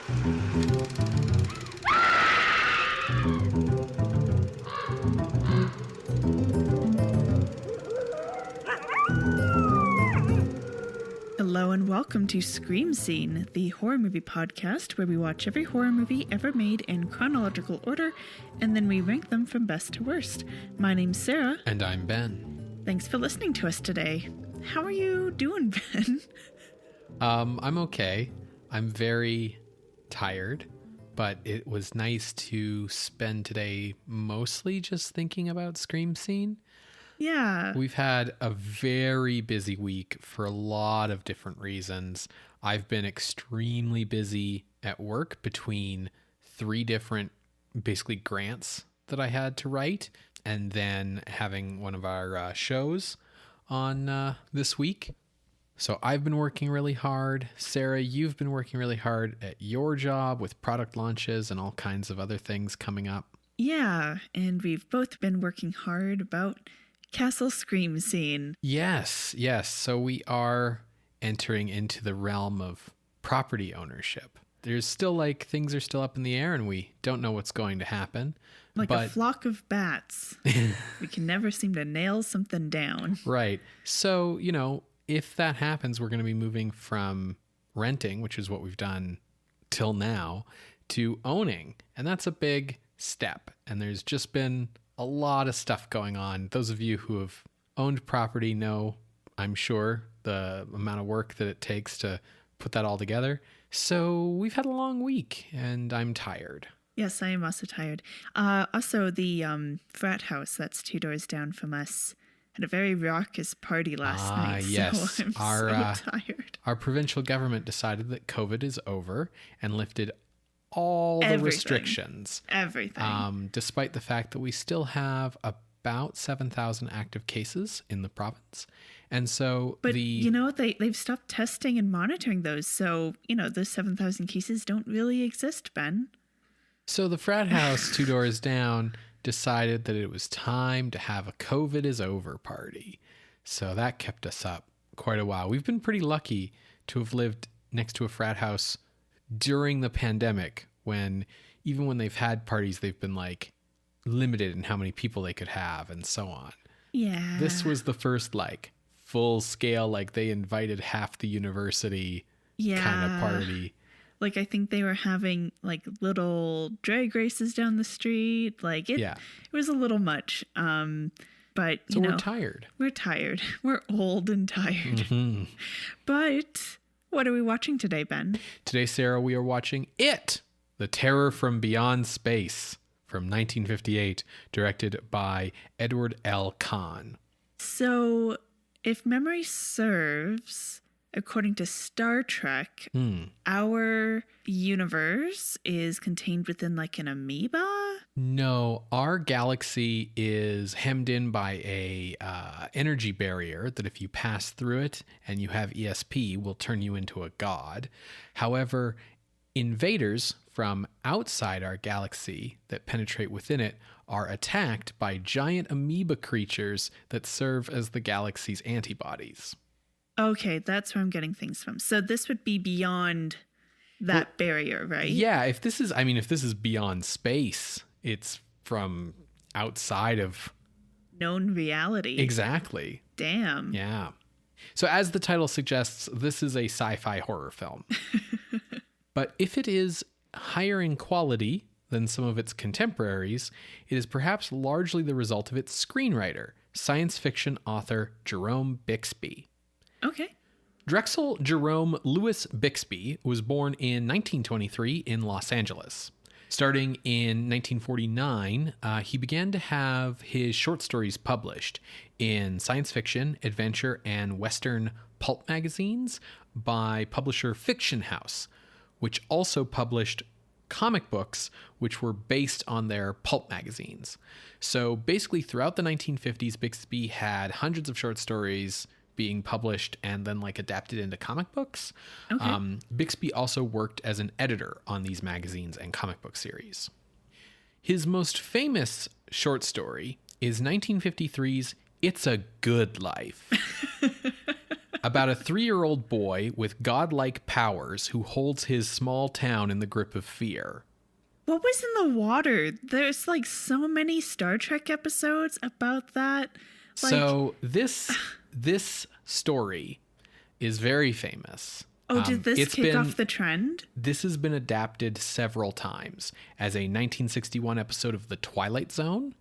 Hello and welcome to Scream Scene, the horror movie podcast where we watch every horror movie ever made in chronological order and then we rank them from best to worst. My name's Sarah. And I'm Ben. Thanks for listening to us today. How are you doing, Ben? I'm okay. I'm very tired, but it was nice to spend today mostly just thinking about Scream Scene. Yeah. We've had a very busy week for a lot of different reasons. I've been extremely busy at work between 3 different, basically, grants that I had to write, and then having one of our shows on this week. So I've been working really hard. Sarah, you've been working really hard at your job with product launches and all kinds of other things coming up. Yeah, and we've both been working hard about Castle Scream Scene. Yes. So we are entering into the realm of property ownership. There's still things are still up in the air and we don't know what's going to happen. Like a flock of bats. We can never seem to nail something down. Right. So, if that happens, we're going to be moving from renting, which is what we've done till now, to owning. And that's a big step. And there's just been a lot of stuff going on. Those of you who have owned property know, I'm sure, the amount of work that it takes to put that all together. So we've had a long week and I'm tired. Yes, I am also tired. Also, the frat house that's 2 doors down from us had a very raucous party last night. Yes. So I'm so tired. Our provincial government decided that COVID is over and lifted all the restrictions. Everything. Despite the fact that we still have about 7,000 active cases in the province. And so they've stopped testing and monitoring those. So, those 7,000 cases don't really exist, Ben. So the frat house 2 doors down decided that it was time to have a COVID is over party. So that kept us up quite a while. We've been pretty lucky to have lived next to a frat house during the pandemic, when even when they've had parties, they've been limited in how many people they could have and so on. Yeah. This was the first full scale, they invited half the university kind of party. I think they were having little drag races down the street. It was a little much. But so we're tired. We're tired. We're old and tired. Mm-hmm. But what are we watching today, Ben? Today, Sarah, we are watching It, The Terror from Beyond Space from 1958, directed by Edward L. Cahn. So, if memory serves, according to Star Trek, our universe is contained within an amoeba? No, our galaxy is hemmed in by a energy barrier that if you pass through it and you have ESP will turn you into a god. However, invaders from outside our galaxy that penetrate within it are attacked by giant amoeba creatures that serve as the galaxy's antibodies. Okay, that's where I'm getting things from. So this would be beyond that barrier, right? Yeah, if this is beyond space, it's from outside of known reality. Exactly. Damn. Yeah. So as the title suggests, this is a sci-fi horror film. But if it is higher in quality than some of its contemporaries, it is perhaps largely the result of its screenwriter, science fiction author Jerome Bixby. Okay. Drexel Jerome Louis Bixby was born in 1923 in Los Angeles. Starting in 1949, he began to have his short stories published in science fiction, adventure, and Western pulp magazines by publisher Fiction House, which also published comic books which were based on their pulp magazines. So basically throughout the 1950s, Bixby had hundreds of short stories being published and then adapted into comic books. Okay. Bixby also worked as an editor on these magazines and comic book series. His most famous short story is 1953's It's a Good Life. about a 3-year-old boy with godlike powers who holds his small town in the grip of fear. What was in the water? There's like so many Star Trek episodes about that. Like, so this story is very famous. Oh, did this kick off the trend? This has been adapted several times as a 1961 episode of The Twilight Zone,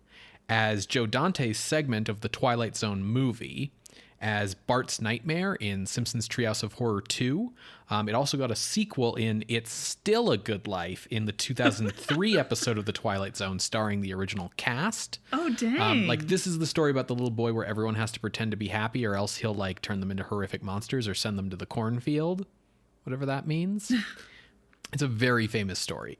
as Joe Dante's segment of the Twilight Zone movie, as Bart's Nightmare in Simpsons Treehouse of Horror 2. It also got a sequel in It's Still a Good Life in the 2003 episode of The Twilight Zone starring the original cast. Oh, dang. Like, this is the story about the little boy where everyone has to pretend to be happy or else he'll, like, turn them into horrific monsters or send them to the cornfield, whatever that means. It's a very famous story.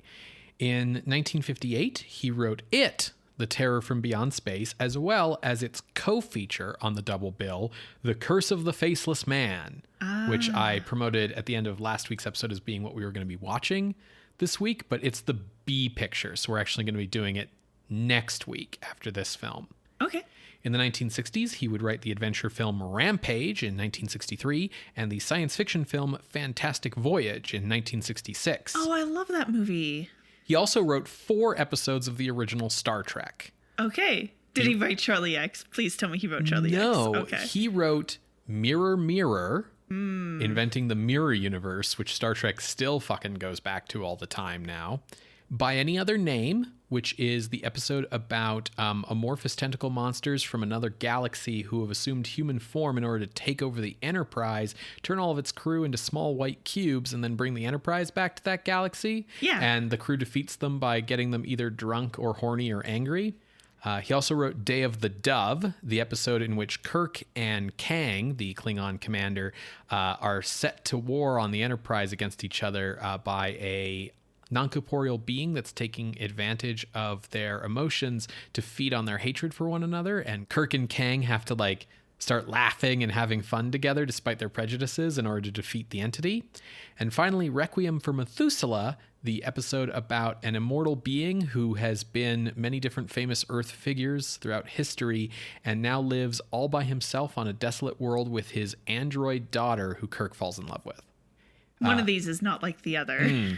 In 1958, he wrote It, The Terror from Beyond Space, as well as its co-feature on the double bill, The Curse of the Faceless Man, which I promoted at the end of last week's episode as being what we were going to be watching this week, but it's the B picture, so we're actually going to be doing it next week after this film. Okay. In the 1960s, he would write the adventure film Rampage in 1963 and the science fiction film Fantastic Voyage in 1966. Oh, I love that movie. He also wrote 4 episodes of the original Star Trek. Okay. Did he write Charlie X? Please tell me he wrote Charlie X. No, Okay. he wrote Mirror Mirror, inventing the mirror universe, which Star Trek still fucking goes back to all the time now. By Any Other Name, which is the episode about amorphous tentacle monsters from another galaxy who have assumed human form in order to take over the Enterprise, turn all of its crew into small white cubes, and then bring the Enterprise back to that galaxy. Yeah. And the crew defeats them by getting them either drunk or horny or angry. He also wrote Day of the Dove, the episode in which Kirk and Cahn, the Klingon commander, are set to war on the Enterprise against each other by a non-corporeal being that's taking advantage of their emotions to feed on their hatred for one another. And Kirk and Cahn have to like start laughing and having fun together despite their prejudices in order to defeat the entity. And finally, Requiem for Methuselah, the episode about an immortal being who has been many different famous Earth figures throughout history and now lives all by himself on a desolate world with his android daughter who Kirk falls in love with. One of these is not like the other.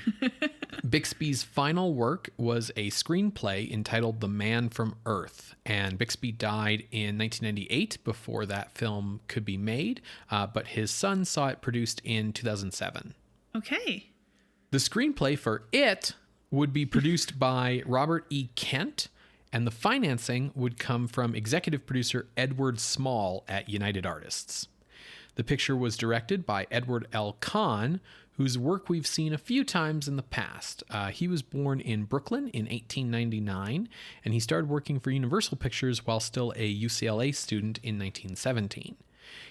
Bixby's final work was a screenplay entitled The Man from Earth, and Bixby died in 1998 before that film could be made, but his son saw it produced in 2007. Okay. The screenplay for It would be produced by Robert E. Kent, and the financing would come from executive producer Edward Small at United Artists. The picture was directed by Edward L. Cahn, whose work we've seen a few times in the past. He was born in Brooklyn in 1899, and he started working for Universal Pictures while still a UCLA student in 1917.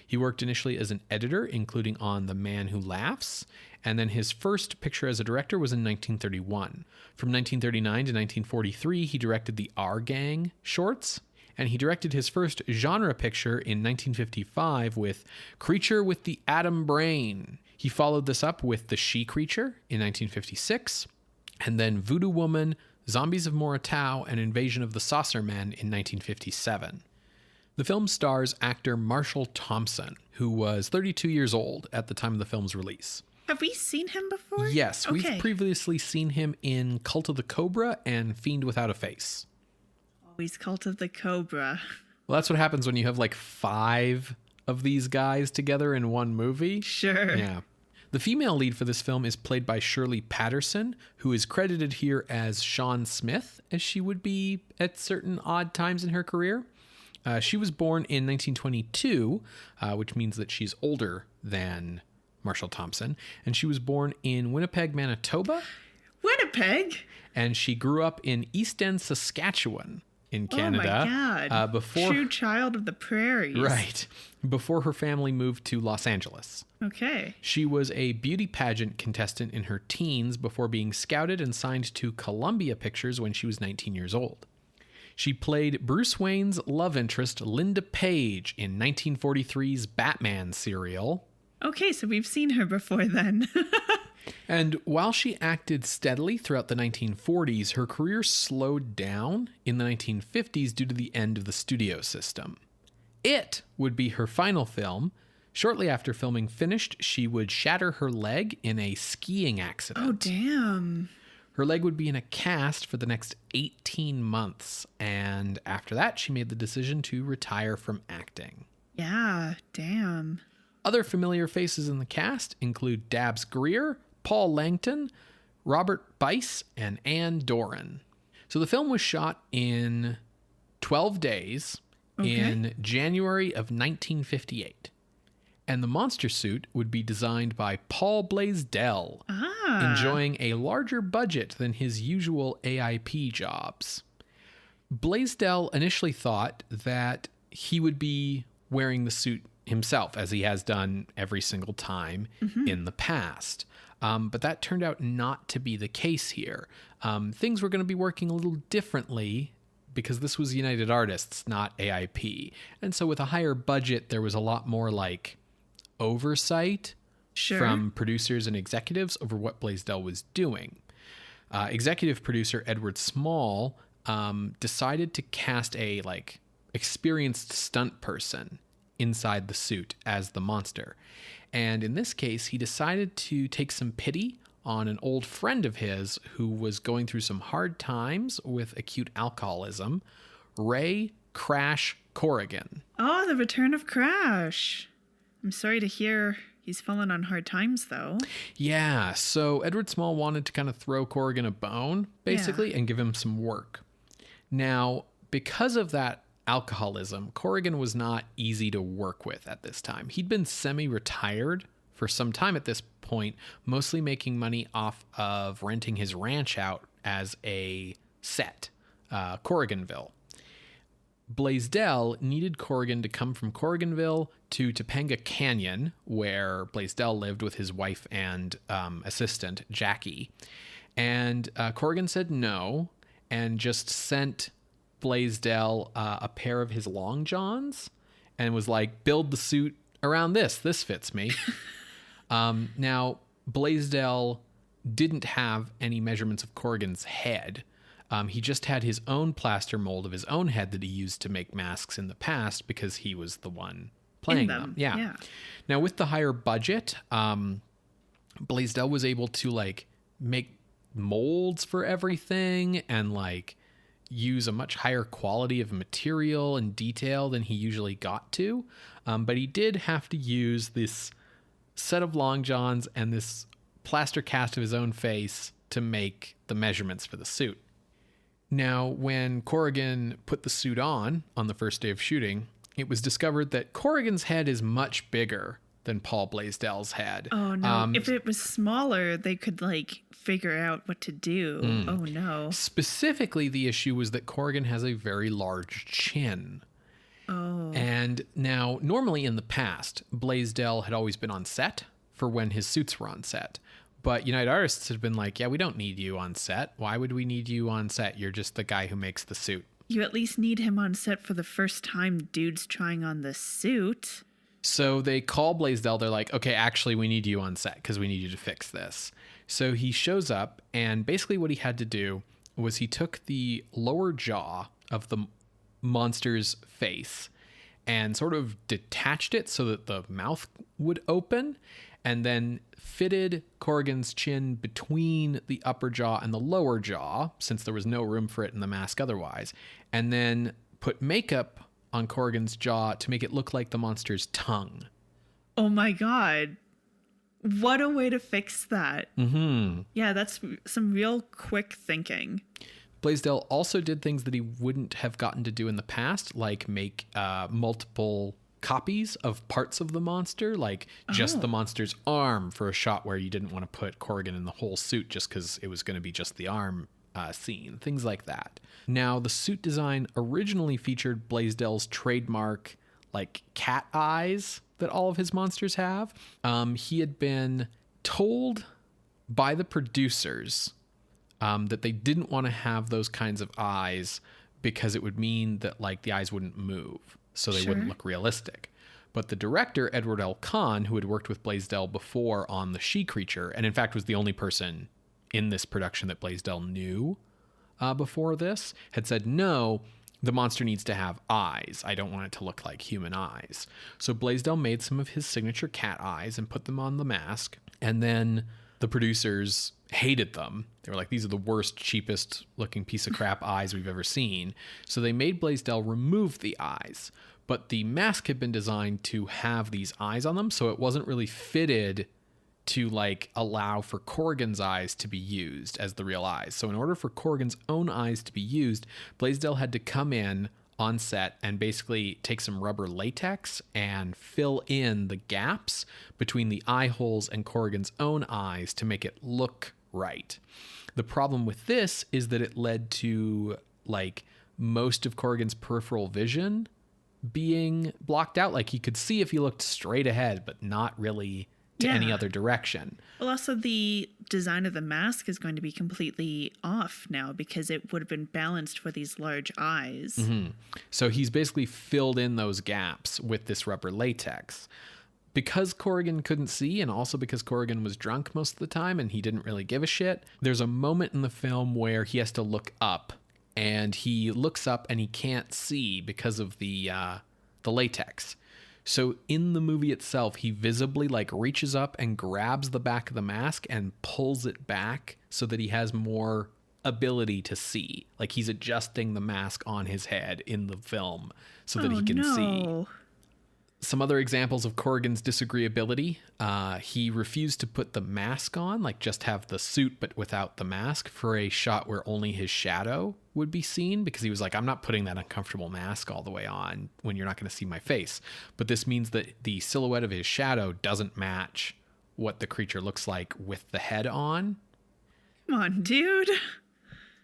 He worked initially as an editor, including on The Man Who Laughs, and then his first picture as a director was in 1931. From 1939 to 1943, he directed the Our Gang shorts, and he directed his first genre picture in 1955 with Creature with the Atom Brain. He followed this up with The She Creature in 1956, and then Voodoo Woman, Zombies of Moratau, and Invasion of the Saucer Men in 1957. The film stars actor Marshall Thompson, who was 32 years old at the time of the film's release. Have we seen him before? Yes, Okay. we've previously seen him in Cult of the Cobra and Fiend Without a Face. Always Cult of the Cobra. Well, that's what happens when you have like 5 of these guys together in one movie. Sure. Yeah. The female lead for this film is played by Shirley Patterson, who is credited here as Sean Smith, as she would be at certain odd times in her career. She was born in 1922, which means that she's older than Marshall Thompson, and she was born in Winnipeg, Manitoba. Winnipeg? And she grew up in East End, Saskatchewan in Canada. Oh my God. Before True child of the prairies. Right. Before her family moved to Los Angeles. Okay. She was a beauty pageant contestant in her teens before being scouted and signed to Columbia Pictures when she was 19 years old. She played Bruce Wayne's love interest, Linda Page, in 1943's Batman serial. Okay, so we've seen her before then. And while she acted steadily throughout the 1940s, her career slowed down in the 1950s due to the end of the studio system. It would be her final film. Shortly after filming finished, she would shatter her leg in a skiing accident. Oh, damn. Her leg would be in a cast for the next 18 months, and after that, she made the decision to retire from acting. Yeah, damn. Other familiar faces in the cast include Dabbs Greer, Paul Langton, Robert Bice, and Ann Doran. So the film was shot in 12 days in January of 1958. And the monster suit would be designed by Paul Blaisdell, enjoying a larger budget than his usual AIP jobs. Blaisdell initially thought that he would be wearing the suit himself, as he has done every single time in the past. But that turned out not to be the case here. Things were going to be working a little differently because this was United Artists, not AIP. And so with a higher budget, there was a lot more like oversight from producers and executives over what Blaisdell was doing. Executive producer Edward Small decided to cast a like experienced stunt person inside the suit as the monster. And in this case, he decided to take some pity on an old friend of his who was going through some hard times with acute alcoholism, Ray Crash Corrigan. Oh, the return of Crash. I'm sorry to hear he's fallen on hard times, though. Yeah, so Edward Small wanted to kind of throw Corrigan a bone, basically, and give him some work. Now, because of that alcoholism, Corrigan was not easy to work with at this time. He'd been semi-retired for some time at this point, mostly making money off of renting his ranch out as a set, Corriganville. Blaisdell needed Corrigan to come from Corriganville to Topanga Canyon, where Blaisdell lived with his wife and assistant, Jackie. And Corrigan said no and just sent Blaisdell a pair of his long johns and was like, build the suit around this. This fits me. Now, Blaisdell didn't have any measurements of Corrigan's head. He just had his own plaster mold of his own head that he used to make masks in the past because he was the one playing them. Yeah. Now, with the higher budget, Blaisdell was able to like make molds for everything and like use a much higher quality of material and detail than he usually got to. But he did have to use this set of long johns and this plaster cast of his own face to make the measurements for the suit. Now, when Corrigan put the suit on the first day of shooting, it was discovered that Corrigan's head is much bigger than Paul Blaisdell's head. Oh, no. If it was smaller, they could, like, figure out what to do. Oh, no. Specifically, the issue was that Corrigan has a very large chin. Oh. And now, normally in the past, Blaisdell had always been on set for when his suits were on set. But United Artists had been like, yeah, we don't need you on set. Why would we need you on set? You're just the guy who makes the suit. You at least need him on set for the first time dude's trying on the suit. So they call Blaisdell. They're like, okay, actually, we need you on set because we need you to fix this. So he shows up, and basically what he had to do was he took the lower jaw of the monster's face and sort of detached it so that the mouth would open, and then fitted Corrigan's chin between the upper jaw and the lower jaw, since there was no room for it in the mask otherwise, and then put makeup on Corrigan's jaw to make it look like the monster's tongue. Oh my God. What a way to fix that. Mm-hmm. Yeah, that's some real quick thinking. Blaisdell also did things that he wouldn't have gotten to do in the past, like make multiple copies of parts of the monster, like just the monster's arm for a shot where you didn't want to put Corrigan in the whole suit just because it was going to be just the arm scene, things like that. Now, the suit design originally featured Blaisdell's trademark, like cat eyes that all of his monsters have. He had been told by the producers that they didn't want to have those kinds of eyes because it would mean that like the eyes wouldn't move. So they wouldn't look realistic. But the director, Edward L. Cahn, who had worked with Blaisdell before on The She-Creature, and in fact was the only person in this production that Blaisdell knew before this, had said, no, the monster needs to have eyes. I don't want it to look like human eyes. So Blaisdell made some of his signature cat eyes and put them on the mask. And then the producers hated them. They were like, these are the worst, cheapest looking piece of crap eyes we've ever seen. So they made Blaisdell remove the eyes. But the mask had been designed to have these eyes on them, so it wasn't really fitted to like allow for Corrigan's eyes to be used as the real eyes. So in order for Corrigan's own eyes to be used, Blaisdell had to come in on set and basically take some rubber latex and fill in the gaps between the eye holes and Corrigan's own eyes to make it look right. The problem with this is that it led to like most of Corrigan's peripheral vision being blocked out. Like he could see if he looked straight ahead, but not really to any other direction. Well, also the design of the mask is going to be completely off now because it would have been balanced for these large eyes. Mm-hmm. So he's basically filled in those gaps with this rubber latex. Because Corrigan couldn't see, and also because Corrigan was drunk most of the time and he didn't really give a shit, there's a moment in the film where he has to look up, and he looks up and he can't see because of the latex. So in the movie itself, he visibly like reaches up and grabs the back of the mask and pulls it back so that he has more ability to see. Like he's adjusting the mask on his head in the film so that he can see. Some other examples of Corrigan's disagreeability. He refused to put the mask on, like just have the suit but without the mask for a shot where only his shadow would be seen, because he was like, I'm not putting that uncomfortable mask all the way on when you're not going to see my face. But this means that the silhouette of his shadow doesn't match what the creature looks like with the head on. Come on, dude.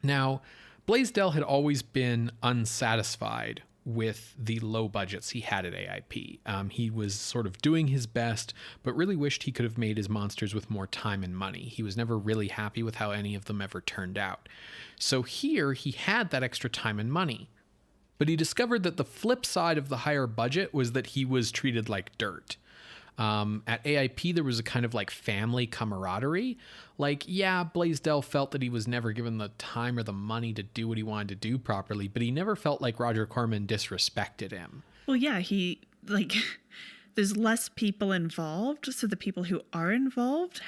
Now, Blaisdell had always been unsatisfied with the low budgets he had at AIP. He was sort of doing his best, but really wished he could have made his monsters with more time and money. He was never really happy with how any of them ever turned out. So here he had that extra time and money. But he discovered that the flip side of the higher budget was that he was treated like dirt. At AIP, there was a kind of like family camaraderie. Like, yeah, Blaisdell felt that he was never given the time or the money to do what he wanted to do properly, but he never felt like Roger Corman disrespected him. Well, yeah, there's less people involved, so the people who are involved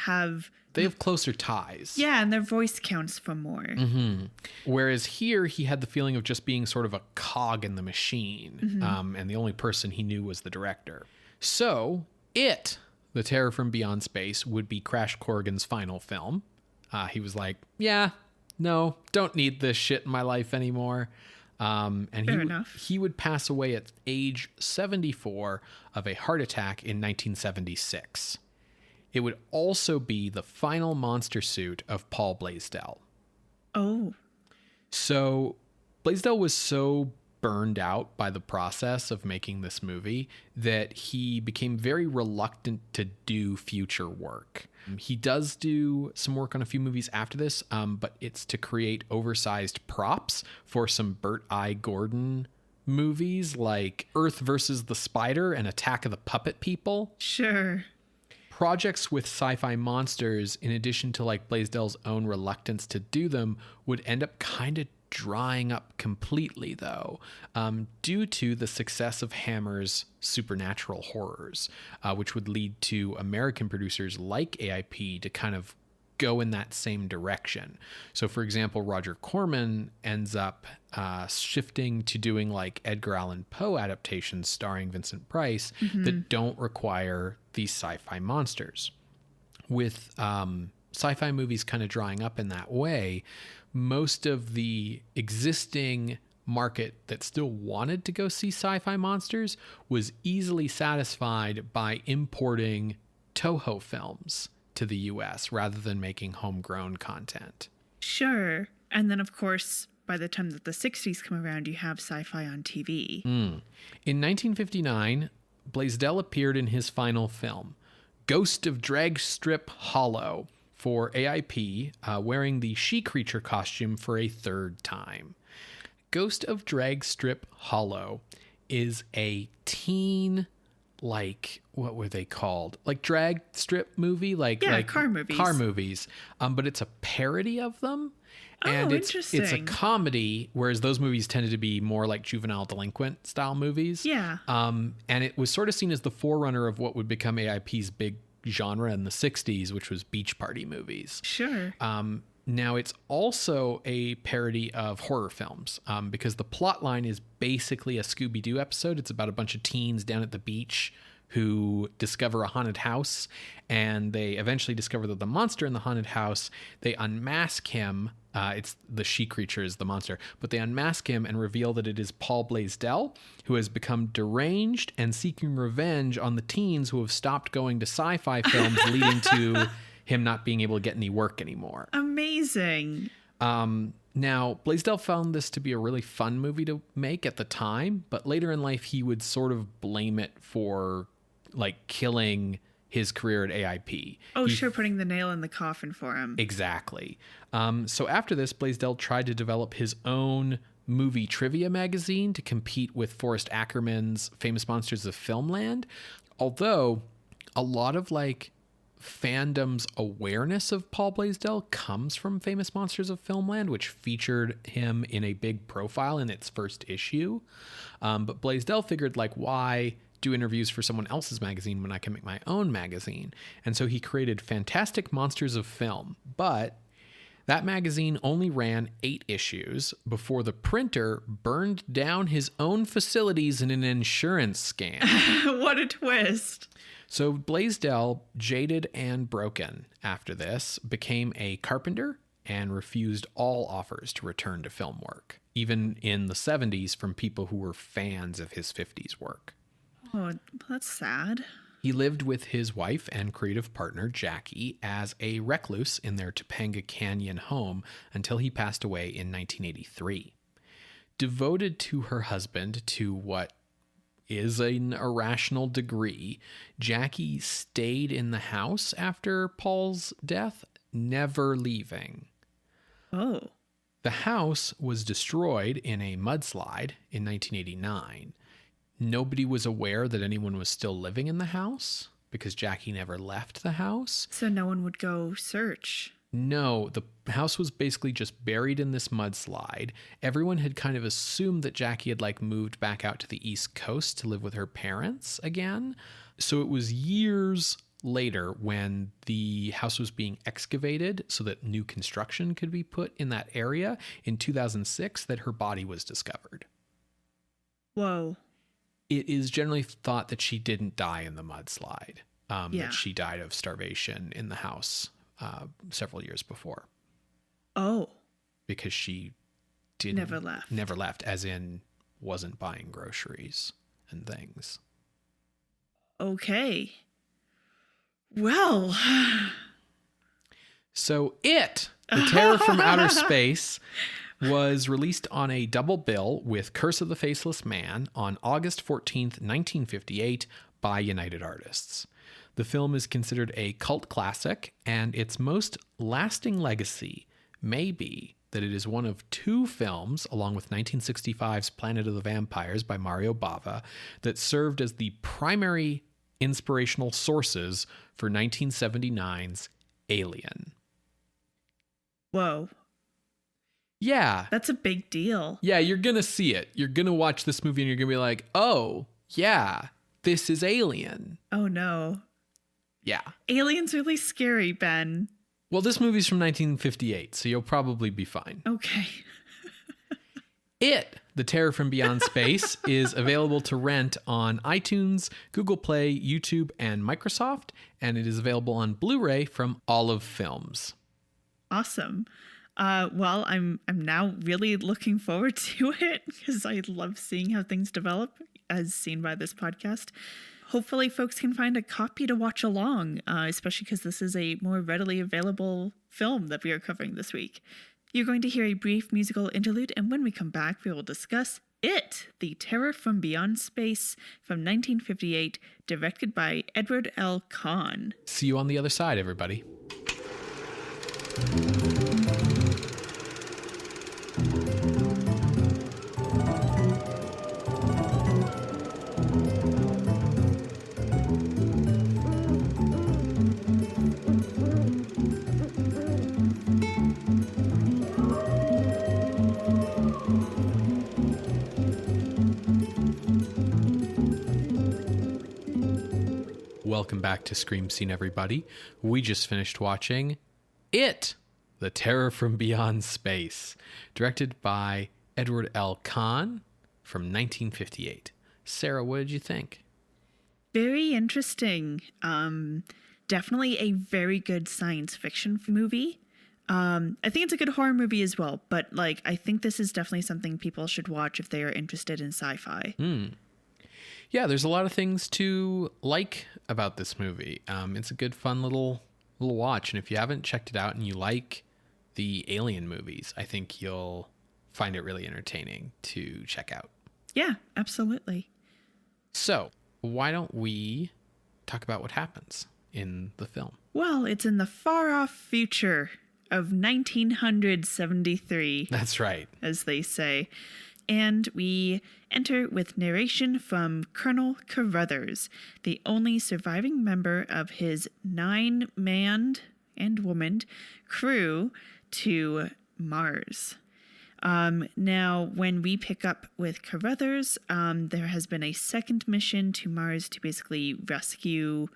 they have closer ties. Yeah, and their voice counts for more. Mm-hmm. Whereas here, he had the feeling of just being sort of a cog in the machine, and the only person he knew was the director. So The Terror from Beyond Space would be Crash Corrigan's final film. He was like, yeah, no, don't need this shit in my life anymore. And Fair enough. He would pass away at age 74 of a heart attack in 1976. It would also be the final monster suit of Paul Blaisdell. Oh. So Blaisdell was so burned out by the process of making this movie that he became very reluctant to do future work. He does do some work on a few movies after this, but it's to create oversized props for some Burt I. Gordon movies like Earth versus the Spider and Attack of the Puppet People. Sure. Projects with sci-fi monsters, in addition to like Blaisdell's own reluctance to do them, would end up kind of drying up completely, though, due to the success of Hammer's supernatural horrors, which would lead to American producers like AIP to kind of go in that same direction. So, for example, Roger Corman ends up shifting to doing like Edgar Allan Poe adaptations starring Vincent Price that don't require these sci-fi monsters. With sci-fi movies kind of drying up in that way, most of the existing market that still wanted to go see sci-fi monsters was easily satisfied by importing Toho films to the US rather than making homegrown content. Sure. And then, of course, by the time that the 60s come around, you have sci-fi on TV. In 1959, Blaisdell appeared in his final film, Ghost of Dragstrip Hollow, for AIP, wearing the she-creature costume for a third time. Ghost of Dragstrip Hollow is a teen like, what were they called? Like drag strip movie? Like car movies. Car movies. But it's a parody of them. And interesting. It's a comedy, whereas those movies tended to be more like juvenile delinquent style movies. Yeah. And it was sort of seen as the forerunner of what would become AIP's big genre in the 60s, which was beach party movies. Sure. Now, it's also a parody of horror films because the plot line is basically a Scooby-Doo episode. It's about a bunch of teens down at the beach who discover a haunted house, and they eventually discover that the monster in the haunted house, they unmask him. It's the she creature is the monster, but they unmask him and reveal that it is Paul Blaisdell, who has become deranged and seeking revenge on the teens who have stopped going to sci-fi films, leading to him not being able to get any work anymore. Amazing. Now, Blaisdell found this to be a really fun movie to make at the time, but later in life, he would sort of blame it for like killing his career at AIP. Sure, putting the nail in the coffin for him. Exactly. So after this, Blaisdell tried to develop his own movie trivia magazine to compete with Forrest Ackerman's Famous Monsters of Filmland. Although a lot of like fandom's awareness of Paul Blaisdell comes from Famous Monsters of Filmland, which featured him in a big profile in its first issue. But Blaisdell figured, like, why do interviews for someone else's magazine when I can make my own magazine? And so he created Fantastic Monsters of Film. But that magazine only ran 8 issues before the printer burned down his own facilities in an insurance scam. What a twist. So Blaisdell, jaded and broken after this, became a carpenter and refused all offers to return to film work, even in the 70s from people who were fans of his 50s work. Oh, that's sad. He lived with his wife and creative partner, Jackie, as a recluse in their Topanga Canyon home until he passed away in 1983. Devoted to her husband to what is an irrational degree, Jackie stayed in the house after Paul's death, never leaving. Oh. The house was destroyed in a mudslide in 1989. Nobody was aware that anyone was still living in the house because Jackie never left the house. So no one would go search. No, the house was basically just buried in this mudslide. Everyone had kind of assumed that Jackie had like moved back out to the East Coast to live with her parents again. So it was years later when the house was being excavated so that new construction could be put in that area in 2006 that her body was discovered. Whoa. It is generally thought that she didn't die in the mudslide, that she died of starvation in the house several years before. Oh. Because she Never left, as in wasn't buying groceries and things. Okay. Well. So The Terror from Outer Space was released on a double bill with Curse of the Faceless Man on August 14th, 1958 by United Artists. The film is considered a cult classic, and its most lasting legacy may be that it is one of 2 films, along with 1965's Planet of the Vampires by Mario Bava, that served as the primary inspirational sources for 1979's Alien. Whoa. Yeah. That's a big deal. Yeah, you're going to see it. You're going to watch this movie and you're going to be like, oh, yeah, this is Alien. Oh, no. Yeah. Alien's really scary, Ben. Well, this movie's from 1958, so you'll probably be fine. Okay. The Terror from Beyond Space, is available to rent on iTunes, Google Play, YouTube, and Microsoft, and it is available on Blu-ray from Olive Films. Awesome. Well, I'm now really looking forward to it because I love seeing how things develop as seen by this podcast. Hopefully folks can find a copy to watch along, especially because this is a more readily available film that we are covering this week. You're going to hear a brief musical interlude, and when we come back, we will discuss The Terror from Beyond Space from 1958, directed by Edward L. Cahn. See you on the other side, everybody. welcome back to Scream Scene, everybody. We just finished watching It, The Terror from Beyond Space, directed by Edward L. Cahn from 1958. Sarah, what did you think? Very interesting. Definitely a very good science fiction movie. I think it's a good horror movie as well, but like I think this is definitely something people should watch if they are interested in sci-fi. Yeah, there's a lot of things to like about this movie. It's a good, fun little watch, and if you haven't checked it out and you like the Alien movies, I think you'll find it really entertaining to check out. Yeah, absolutely. So, why don't we talk about what happens in the film? Well, it's in the far-off future of 1973. That's right. As they say. And we enter with narration from Colonel Carruthers, the only surviving member of his 9-man and woman crew to Mars. Now, when we pick up with Carruthers, there has been a second mission to Mars to basically rescue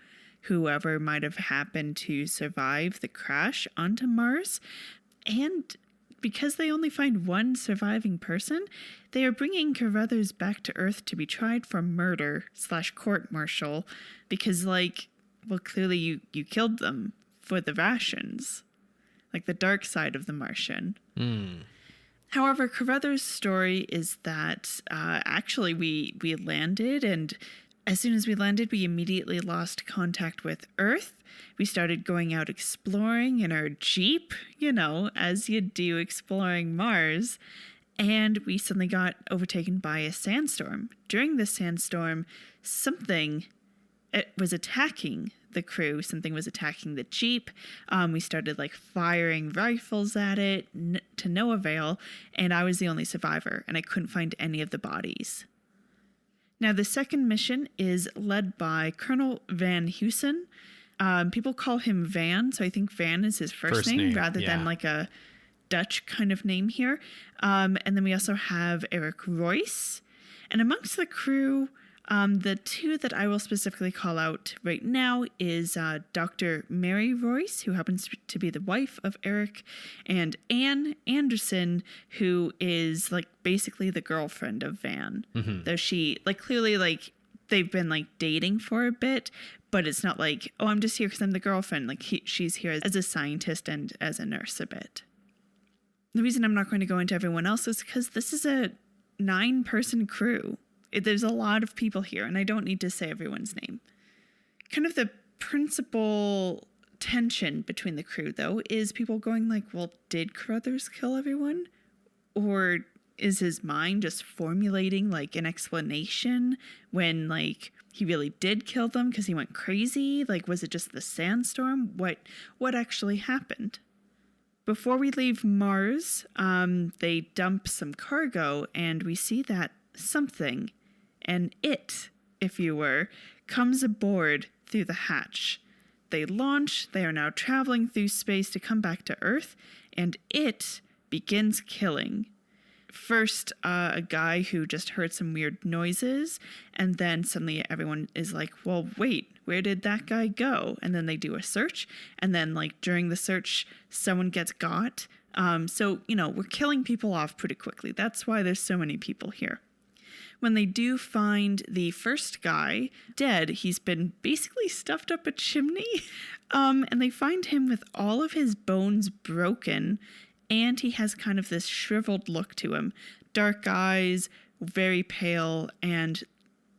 whoever might have happened to survive the crash onto Mars. And because they only find one surviving person, they are bringing Carruthers back to Earth to be tried for murder / court-martial because, like, well, clearly you killed them for the rations, like the dark side of the Martian. However, Carruthers' story is that actually we landed, and as soon as we landed, we immediately lost contact with Earth. We started going out exploring in our Jeep, as you do exploring Mars. And we suddenly got overtaken by a sandstorm. During the sandstorm, something was attacking the crew. Something was attacking the Jeep. We started firing rifles at it to no avail. And I was the only survivor, and I couldn't find any of the bodies. Now, the second mission is led by Colonel Van Heusen. People call him Van, so I think Van is his first name rather than a Dutch kind of name here. And then we also have Eric Royce. And amongst the crew, the two that I will specifically call out right now is Dr. Mary Royce, who happens to be the wife of Eric, and Ann Anderson, who is basically the girlfriend of Van. Though she clearly they've been dating for a bit, but it's not oh, I'm just here because I'm the girlfriend. She's here as a scientist and as a nurse a bit. The reason I'm not going to go into everyone else is because this is a 9-person crew. There's a lot of people here, and I don't need to say everyone's name. Kind of the principal tension between the crew, though, is people going well, did Carruthers kill everyone? Or is his mind just formulating an explanation when he really did kill them because he went crazy? Was it just the sandstorm? What actually happened? Before we leave Mars, they dump some cargo, and we see that something, and it, if you were, comes aboard through the hatch. They launch, they are now traveling through space to come back to Earth, and it begins killing. First, a guy who just heard some weird noises, and then suddenly everyone is well, wait, where did that guy go? And then they do a search, and then during the search, someone gets got. So, we're killing people off pretty quickly. That's why there's so many people here. When they do find the first guy dead, he's been basically stuffed up a chimney, and they find him with all of his bones broken, and he has kind of this shriveled look to him. Dark eyes, very pale, and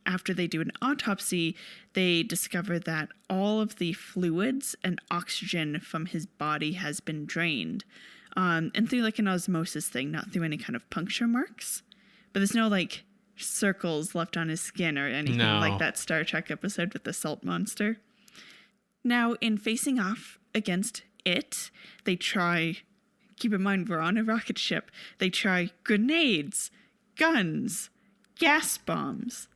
after they do an autopsy, they discover that all of the fluids and oxygen from his body has been drained. And through an osmosis thing, not through any kind of puncture marks. But there's no circles left on his skin or anything like that Star Trek episode with the salt monster. Now, in facing off against it, they try, keep in mind we're on a rocket ship, they try grenades, guns, gas bombs,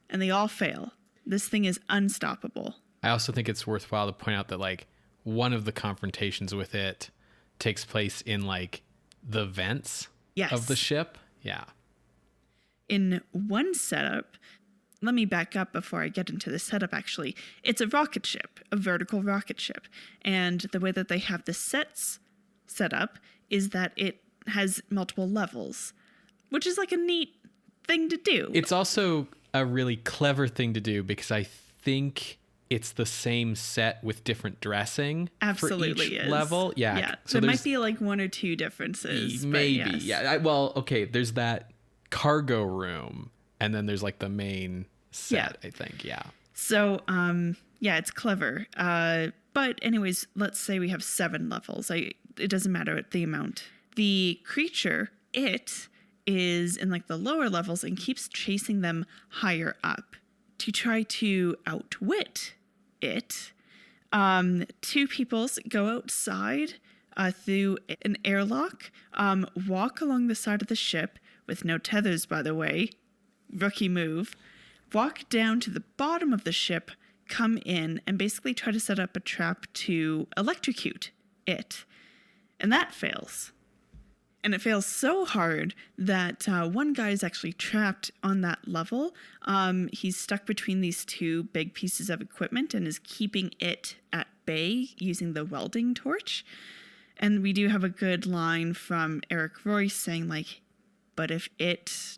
and they all fail. This thing is unstoppable. I also think it's worthwhile to point out that one of the confrontations with it takes place in the vents of the ship. Yeah. In one setup, let me back up before I get into the setup, actually. It's a rocket ship, a vertical rocket ship. And the way that they have the sets set up is that it has multiple levels, which is like a neat thing to do. It's also a really clever thing to do because I think it's the same set with different dressing Absolutely for each is. level. Yeah. So there might be like one or two differences. Maybe. But yes. Yeah. Okay. There's that cargo room, and then there's like the main set, I think. Yeah. So, it's clever. But anyways, let's say we have 7 levels. It doesn't matter the amount. The creature, it is in like the lower levels and keeps chasing them higher up to try to outwit it. 2 peoples go outside through an airlock, walk along the side of the ship with no tethers, by the way. Rookie move. Walk down to the bottom of the ship, come in, and basically try to set up a trap to electrocute it. And that fails. And it fails so hard that one guy is actually trapped on that level. He's stuck between these 2 big pieces of equipment and is keeping it at bay using the welding torch. And we do have a good line from Eric Royce saying, like, but if it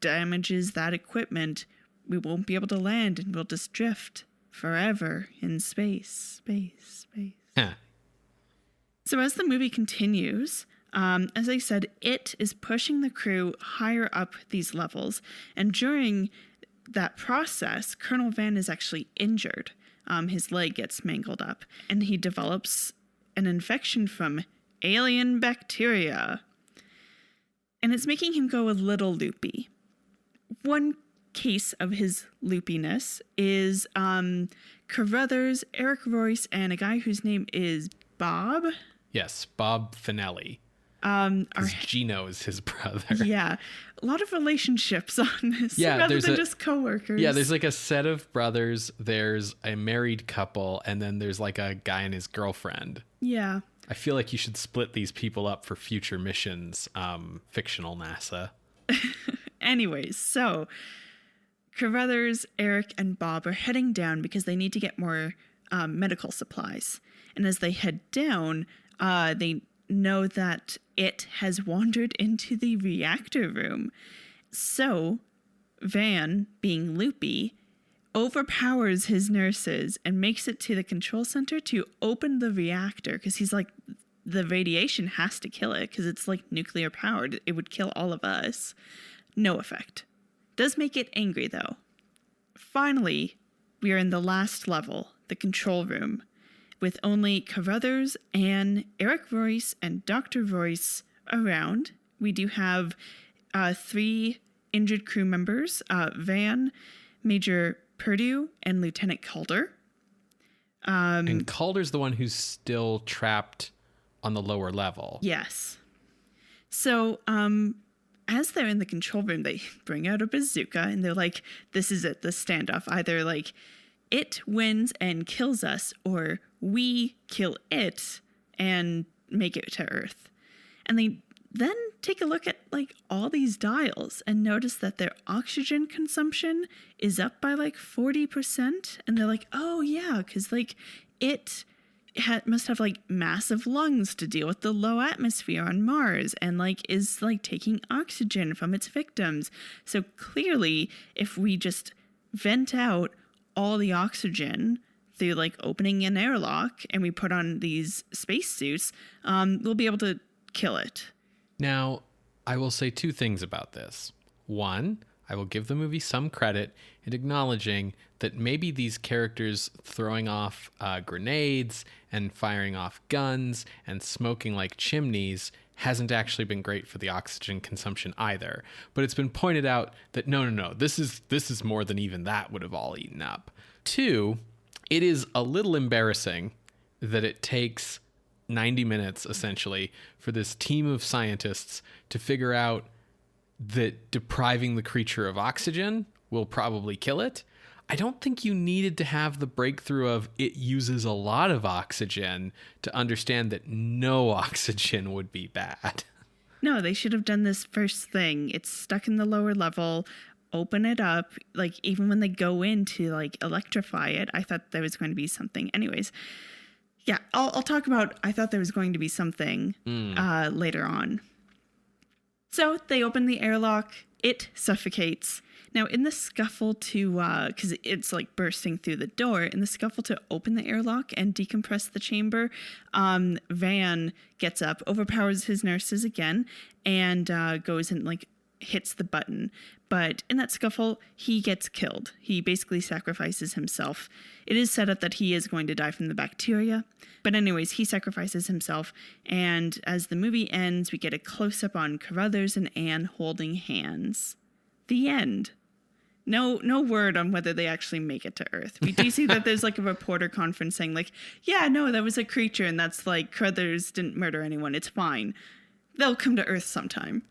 damages that equipment, we won't be able to land and we'll just drift forever in space. Huh. So as the movie continues, as I said, it is pushing the crew higher up these levels. And during that process, Colonel Van is actually injured. His leg gets mangled up and he develops an infection from alien bacteria. And it's making him go a little loopy. One case of his loopiness is Carruthers, Eric Royce, and a guy whose name is Bob. Yes, Bob Finelli. Gino is his brother. Yeah, a lot of relationships on this, rather than just coworkers. Yeah, there's like a set of brothers. There's a married couple, and then there's like a guy and his girlfriend. Yeah. I feel like you should split these people up for future missions, fictional NASA. Anyways, so Carruthers, Eric, and Bob are heading down because they need to get more medical supplies. And as they head down, they know that it has wandered into the reactor room. So Van, being loopy, overpowers his nurses and makes it to the control center to open the reactor because he's like, the radiation has to kill it because it's like nuclear powered. It would kill all of us. No effect. Does make it angry though. Finally, we are in the last level, the control room, with only Carruthers, Ann, Eric Royce, and Dr. Royce around. We do have 3 injured crew members, Van, Major Purdue, and Lieutenant Calder. And Calder's the one who's still trapped on the lower level. Yes. So, as they're in the control room, they bring out a bazooka and they're like, this is it, the standoff. Either like it wins and kills us, or we kill it and make it to Earth. And they then take a look at like all these dials and notice that their oxygen consumption is up by like 40%. And they're like, oh yeah, because like it must have like massive lungs to deal with the low atmosphere on Mars and like is like taking oxygen from its victims. So clearly, if we just vent out all the oxygen through like opening an airlock and we put on these spacesuits, we'll be able to kill it. Now, I will say 2 things about this. One, I will give the movie some credit in acknowledging that maybe these characters throwing off grenades and firing off guns and smoking like chimneys hasn't actually been great for the oxygen consumption either. But it's been pointed out that no, this is more than even that would have all eaten up. 2, it is a little embarrassing that it takes 90 minutes essentially for this team of scientists to figure out that depriving the creature of oxygen will probably kill it. I don't think you needed to have the breakthrough of it uses a lot of oxygen to understand that no oxygen would be bad. No, they should have done this first thing. It's stuck in the lower level. open it up. Like, even when they go in to like electrify it, I thought there was going to be something. Anyways, yeah, I'll talk about, I thought there was going to be something later on. So they open the airlock, it suffocates. Now, in the scuffle to, because it's like bursting through the door, in the scuffle to open the airlock and decompress the chamber, Van gets up, overpowers his nurses again, and goes and like hits the button. But in that scuffle, he gets killed. He basically sacrifices himself. It is set up that he is going to die from the bacteria. But anyways, he sacrifices himself. And as the movie ends, we get a close-up on Carruthers and Ann holding hands. The end. No word on whether they actually make it to Earth. We do see that there's like a reporter conference saying like, yeah, no, that was a creature. And that's like, Carruthers didn't murder anyone. It's fine. They'll come to Earth sometime.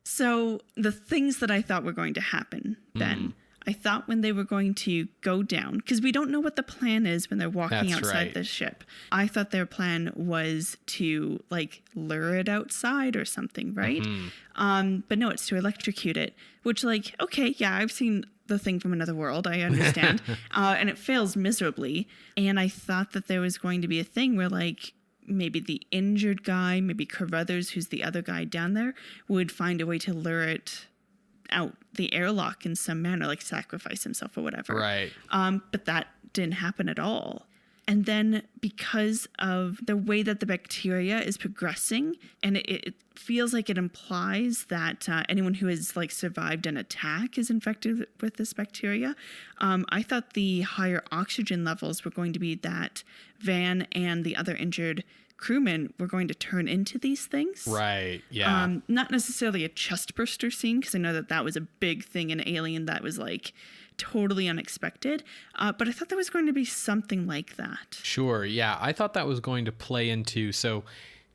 So the things that I thought were going to happen then, I thought when they were going to go down, because we don't know what the plan is when they're walking outside the ship. I thought their plan was to like lure it outside or something, right? But no, it's to electrocute it, which like, okay, yeah, I've seen The Thing from Another World, I understand. And it fails miserably. And I thought that there was going to be a thing where like, maybe the injured guy, maybe Carruthers, who's the other guy down there, would find a way to lure it out the airlock in some manner, like sacrifice himself or whatever. Right. But that didn't happen at all. And then because of the way that the bacteria is progressing, and it feels like it implies that anyone who has like survived an attack is infected with this bacteria. I thought the higher oxygen levels were going to be that Van and the other injured crewmen were going to turn into these things. Right. Yeah. Not necessarily a chest burster scene, because I know that was a big thing in Alien that was like totally unexpected. But I thought there was going to be something like that. Sure. Yeah. I thought that was going to play into, so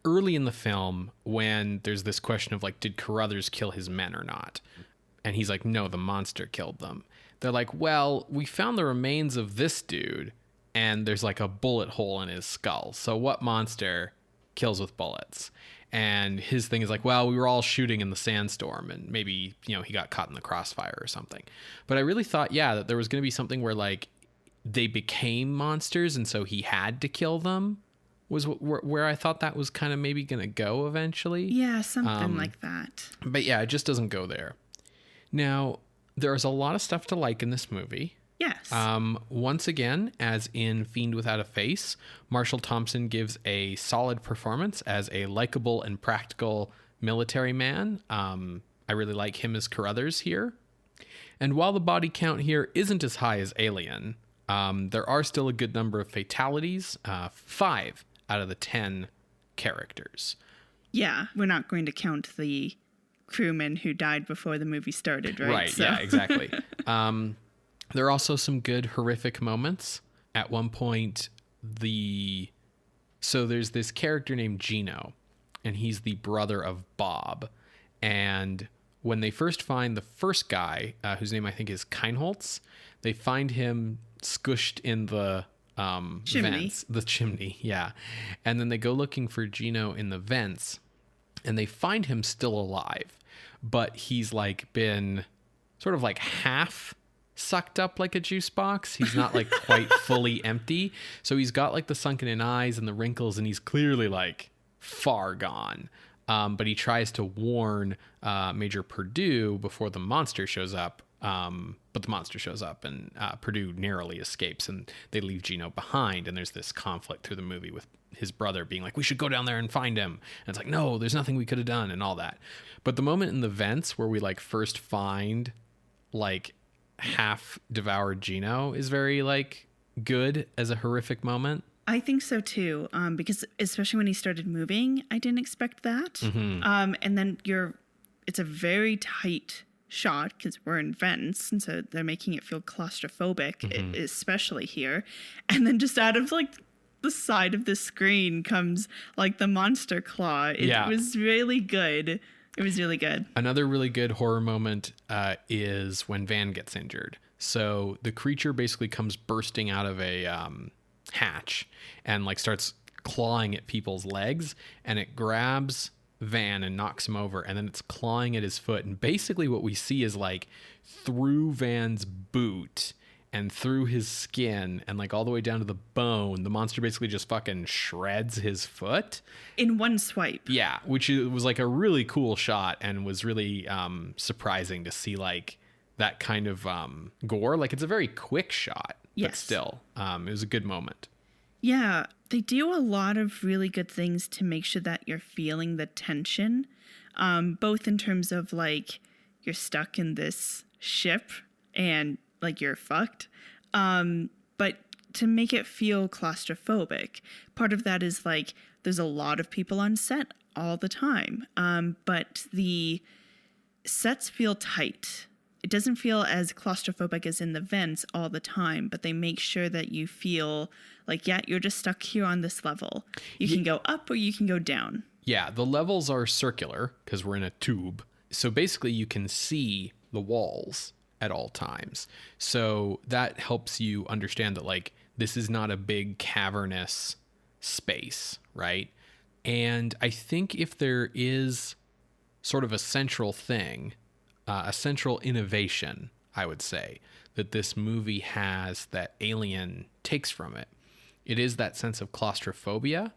early in the film when there's this question of like, did Carruthers kill his men or not? And he's like, no, the monster killed them. They're like, well, we found the remains of this dude and there's like a bullet hole in his skull. So what monster kills with bullets? And his thing is like, well, we were all shooting in the sandstorm and maybe, he got caught in the crossfire or something. But I really thought, that there was going to be something where like they became monsters and so he had to kill them, was where I thought that was kind of maybe going to go eventually. Yeah, something like that. But yeah, it just doesn't go there. Now, there's a lot of stuff to like in this movie. Yes. Once again, as in Fiend Without a Face, Marshall Thompson gives a solid performance as a likable and practical military man. I really like him as Carruthers here. And while the body count here isn't as high as Alien, there are still a good number of fatalities, 5 out of the 10 characters. Yeah, we're not going to count the crewmen who died before the movie started, right? Right, yeah, exactly. There are also some good horrific moments. At one point, so there's this character named Gino, and he's the brother of Bob. And when they first find the first guy, whose name I think is Keinholz, they find him squished in the chimney. Vents. The chimney, yeah. And then they go looking for Gino in the vents, and they find him still alive. But he's like been sort of like half sucked up like a juice box. He's not like quite fully empty. So he's got like the sunken in eyes and the wrinkles, and he's clearly like far gone. But he tries to warn Major Purdue before the monster shows up. But the monster shows up, and Purdue narrowly escapes, and they leave Gino behind. And there's this conflict through the movie with his brother being like, we should go down there and find him. And it's like, no, there's nothing we could have done and all that. But the moment in the vents where we like first find like half devoured Gino is very like good as a horrific moment. I think so too, because especially when he started moving, I didn't expect that. Mm-hmm. And then it's a very tight shot because we're in vents, and so they're making it feel claustrophobic, especially here. And then just out of like the side of the screen comes like the monster claw. It was really good. It was really good. Another really good horror moment is when Van gets injured. So the creature basically comes bursting out of a hatch and like starts clawing at people's legs, and it grabs Van and knocks him over, and then it's clawing at his foot. And basically what we see is like through Van's boot and through his skin and like all the way down to the bone, the monster basically just fucking shreds his foot in one swipe. Yeah, which was like a really cool shot and was really surprising to see like that kind of gore. Like it's a very quick shot, but still, it was a good moment. Yeah, they do a lot of really good things to make sure that you're feeling the tension, both in terms of like you're stuck in this ship and like you're fucked, but to make it feel claustrophobic. Part of that is like there's a lot of people on set all the time, but the sets feel tight. It doesn't feel as claustrophobic as in the vents all the time, but they make sure that you feel like, yeah, you're just stuck here on this level. You can go up or you can go down. Yeah, the levels are circular because we're in a tube. So basically you can see the walls at all times. So that helps you understand that like this is not a big cavernous space, right? And I think if there is sort of a central thing, a central innovation, I would say, that this movie has that Alien takes from it, it is that sense of claustrophobia,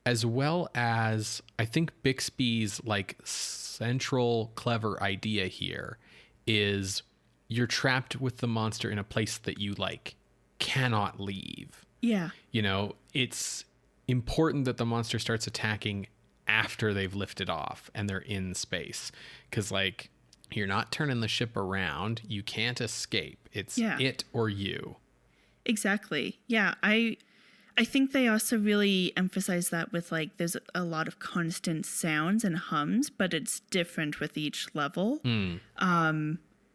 as well as I think Bixby's like central clever idea here is you're trapped with the monster in a place that you like cannot leave. Yeah. You know, it's important that the monster starts attacking after they've lifted off and they're in space. 'Cause like you're not turning the ship around. You can't escape. It's it or you. Exactly. Yeah. I think they also really emphasize that with like there's a lot of constant sounds and hums, but it's different with each level.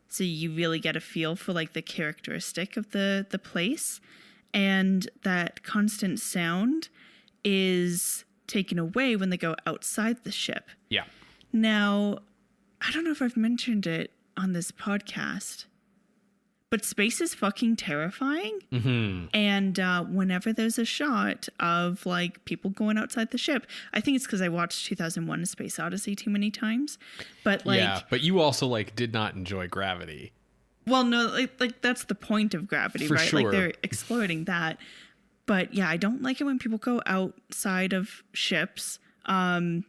So you really get a feel for like the characteristic of the place. And that constant sound is taken away when they go outside the ship. Yeah. Now, I don't know if I've mentioned it on this podcast, but space is fucking terrifying. Mm-hmm. And whenever there's a shot of like people going outside the ship, I think it's because I watched 2001: A Space Odyssey too many times. But like, yeah, but you also like did not enjoy gravity. Well, no, like that's the point of gravity, right? Sure. Like they're exploiting that. But yeah, I don't like it when people go outside of ships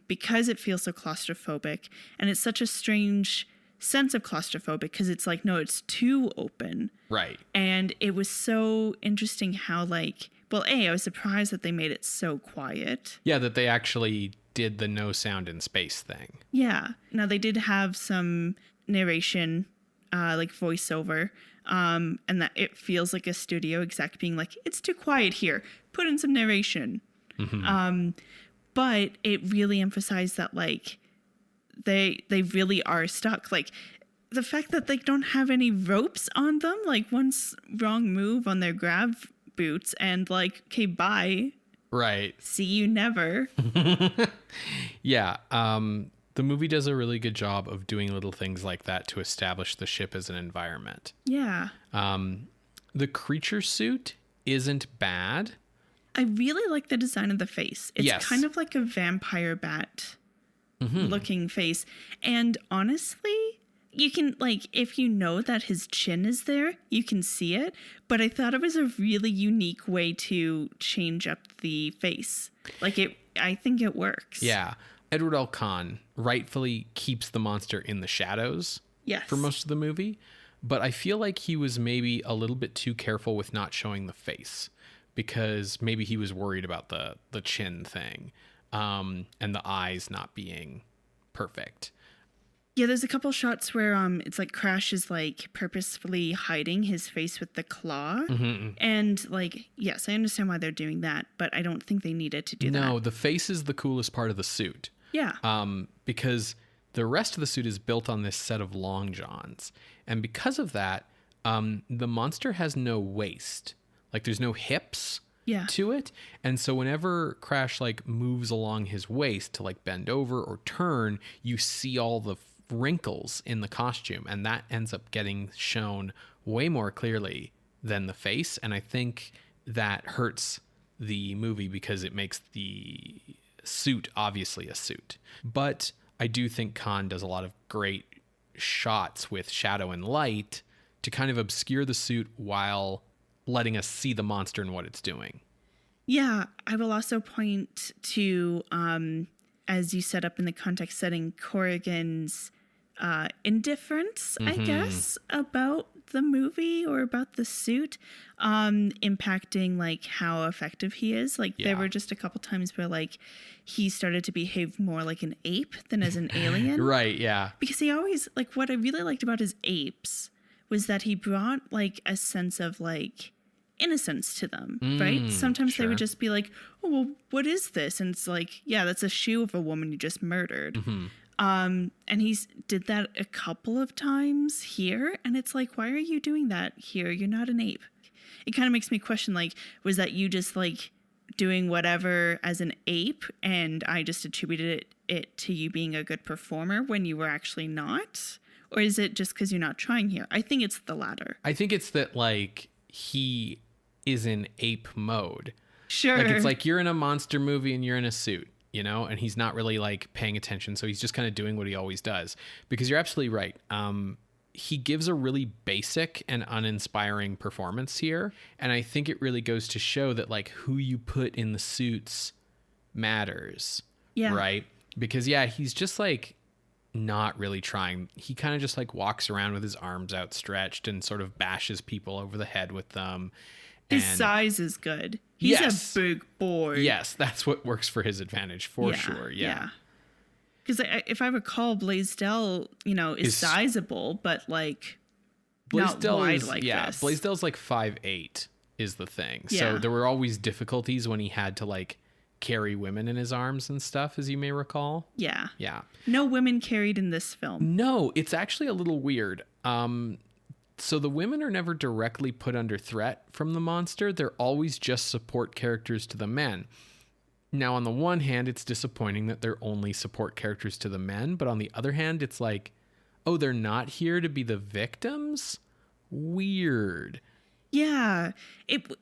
because it feels so claustrophobic, and it's such a strange sense of claustrophobic because it's like, no, it's too open. Right. And it was so interesting how like, well, I was surprised that they made it so quiet. Yeah, that they actually did the no sound in space thing. Yeah. Now they did have some narration, like voiceover, and that it feels like a studio exec being like, it's too quiet here. Put in some narration. Mm-hmm. But it really emphasized that like, they really are stuck. Like the fact that they don't have any ropes on them, like one wrong move on their grab boots and like, okay, bye. Right. See you never. Yeah. The movie does a really good job of doing little things like that to establish the ship as an environment. Yeah. The creature suit isn't bad. I really like the design of the face. It's kind of like a vampire bat. Mm-hmm. Looking face. And honestly, you can like, if you know that his chin is there, you can see it. But I thought it was a really unique way to change up the face. Like I think it works. Yeah. Edward L. Cahn rightfully keeps the monster in the shadows for most of the movie. But I feel like he was maybe a little bit too careful with not showing the face because maybe he was worried about the chin thing. And the eyes not being perfect. Yeah, there's a couple shots where it's like Crash is like purposefully hiding his face with the claw. Mm-hmm. And like, yes, I understand why they're doing that, but I don't think they needed to do that. No, the face is the coolest part of the suit. Yeah. Because the rest of the suit is built on this set of long johns. And because of that, the monster has no waist. Like there's no hips. To it. And so whenever Crash like moves along his waist to like bend over or turn, you see all the wrinkles in the costume, and that ends up getting shown way more clearly than the face. And I think that hurts the movie because it makes the suit, obviously a suit. But I do think Cahn does a lot of great shots with shadow and light to kind of obscure the suit while letting us see the monster and what it's doing. Yeah, I will also point to, as you set up in the context setting, Corrigan's indifference, I guess, about the movie or about the suit, impacting like how effective he is. Like there were just a couple times where like he started to behave more like an ape than as an alien. Right, yeah. Because he always, like, what I really liked about his apes was that he brought like a sense of like innocence to them, right? Sometimes they would just be like, oh, well, what is this? And it's like, yeah, that's a shoe of a woman you just murdered. And he's did that a couple of times here. And it's like, why are you doing that here? You're not an ape. It kind of makes me question, like, was that you just like doing whatever as an ape and I just attributed it to you being a good performer when you were actually not? Or is it just because you're not trying here? I think it's the latter. I think it's that like he is in ape mode. Sure. Like it's like you're in a monster movie and you're in a suit, you know, and he's not really like paying attention. So he's just kind of doing what he always does. Because you're absolutely right. He gives a really basic and uninspiring performance here. And I think it really goes to show that like who you put in the suits matters. Yeah. Right? Because he's just like not really trying. He kind of just like walks around with his arms outstretched and sort of bashes people over the head with them. His size is good. He's a big boy. Yes, that's what works for his advantage for sure. Yeah. Because if I recall, Blaisdell, you know, is sizable, but like not wide like this. Blaisdell's like 5'8" is the thing. So there were always difficulties when he had to like carry women in his arms and stuff, as you may recall. Yeah. No women carried in this film. No, it's actually a little weird. So the women are never directly put under threat from the monster. They're always just support characters to the men. Now, on the one hand, it's disappointing that they're only support characters to the men. But on the other hand, it's like, oh, they're not here to be the victims? Weird. Yeah.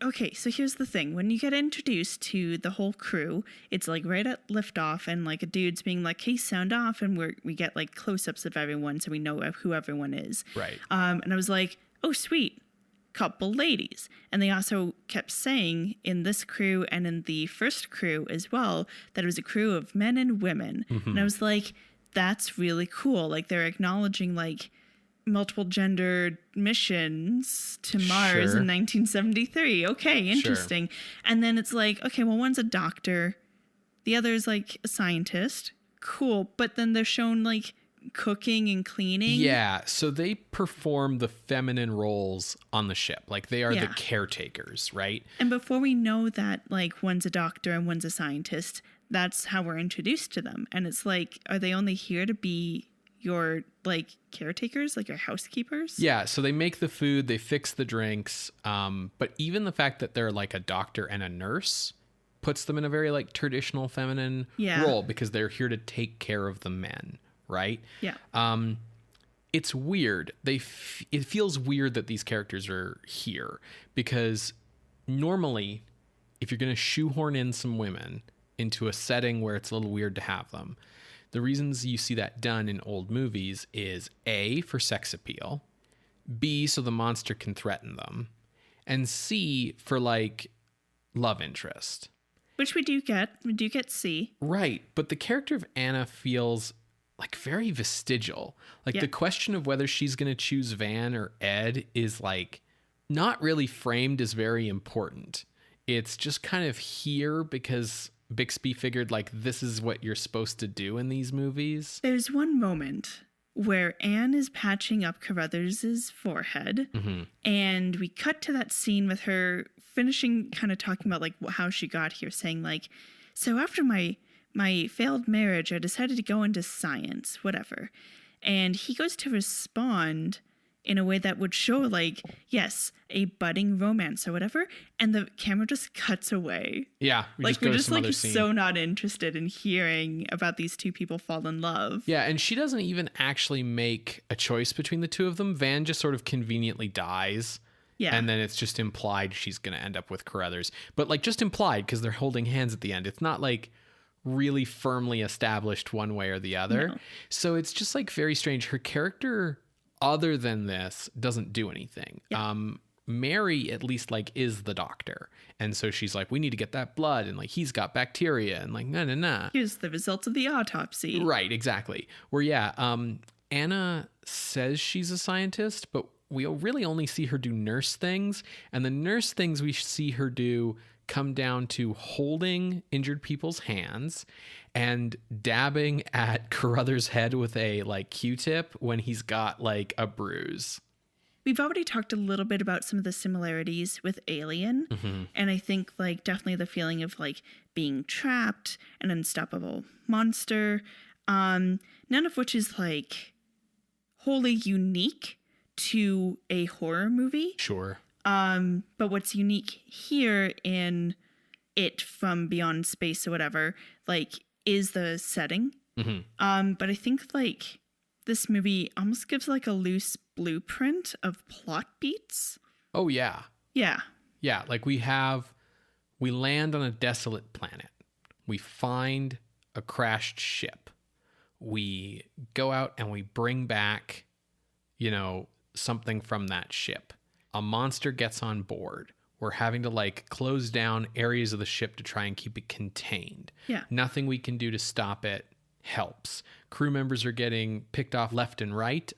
Okay, so here's the thing. When you get introduced to the whole crew, it's like right at liftoff and like a dude's being like, hey, sound off. And we get like close-ups of everyone so we know who everyone is. Right. And I was like, oh, sweet. Couple ladies. And they also kept saying in this crew and in the first crew as well that it was a crew of men and women. And I was like, that's really cool. Like they're acknowledging like multiple gendered missions to Mars in 1973. Okay, interesting. And then it's like, okay, well, one's a doctor, the other's like a scientist. Cool. But then they're shown like cooking and cleaning. Yeah, so they perform the feminine roles on the ship. Like they are the caretakers, right? And before we know that like one's a doctor and one's a scientist, that's how we're introduced to them. And it's like, are they only here to be your like caretakers, like your housekeepers? Yeah, so they make the food, they fix the drinks, but even the fact that they're like a doctor and a nurse puts them in a very like traditional feminine role because they're here to take care of the men, right? Yeah. It's weird. It feels weird that these characters are here because normally if you're going to shoehorn in some women into a setting where it's a little weird to have them, the reasons you see that done in old movies is A, for sex appeal, B, so the monster can threaten them, and C, for like love interest. Which we do get. We do get C. Right. But the character of Anna feels like very vestigial. Like the question of whether she's going to choose Van or Ed is like not really framed as very important. It's just kind of here because Bixby figured like this is what you're supposed to do in these movies. There's one moment where Anne is patching up Carruthers's forehead, and we cut to that scene with her finishing kind of talking about like how she got here, saying like, so after my failed marriage, I decided to go into science, whatever. And he goes to respond in a way that would show like, yes, a budding romance or whatever. And the camera just cuts away. Yeah. We're just like so not interested in hearing about these two people fall in love. Yeah. And she doesn't even actually make a choice between the two of them. Van just sort of conveniently dies. Yeah. And then it's just implied she's going to end up with Carruthers. But like just implied because they're holding hands at the end. It's not like really firmly established one way or the other. No. So it's just like very strange. Her character, other than this, doesn't do anything. Yeah. Mary at least like is the doctor, and so she's like, we need to get that blood, and like he's got bacteria, and like nah. Here's the results of the autopsy. Right, exactly. Where Anna says she's a scientist, but we really only see her do nurse things, and the nurse things we see her do come down to holding injured people's hands and dabbing at Carruthers' head with a like Q-tip when he's got like a bruise. We've already talked a little bit about some of the similarities with Alien. Mm-hmm. And I think like definitely the feeling of like being trapped, an unstoppable monster, none of which is like wholly unique to a horror movie. Sure. But what's unique here in It from Beyond Space or whatever, like, is the setting. Mm-hmm. But I think like this movie almost gives like a loose blueprint of plot beats. Oh yeah. Yeah. Yeah, like we land on a desolate planet. We find a crashed ship. We go out and we bring back, something from that ship. A monster gets on board. We're having to like close down areas of the ship to try and keep it contained. Yeah. Nothing we can do to stop it helps. Crew members are getting picked off left and right,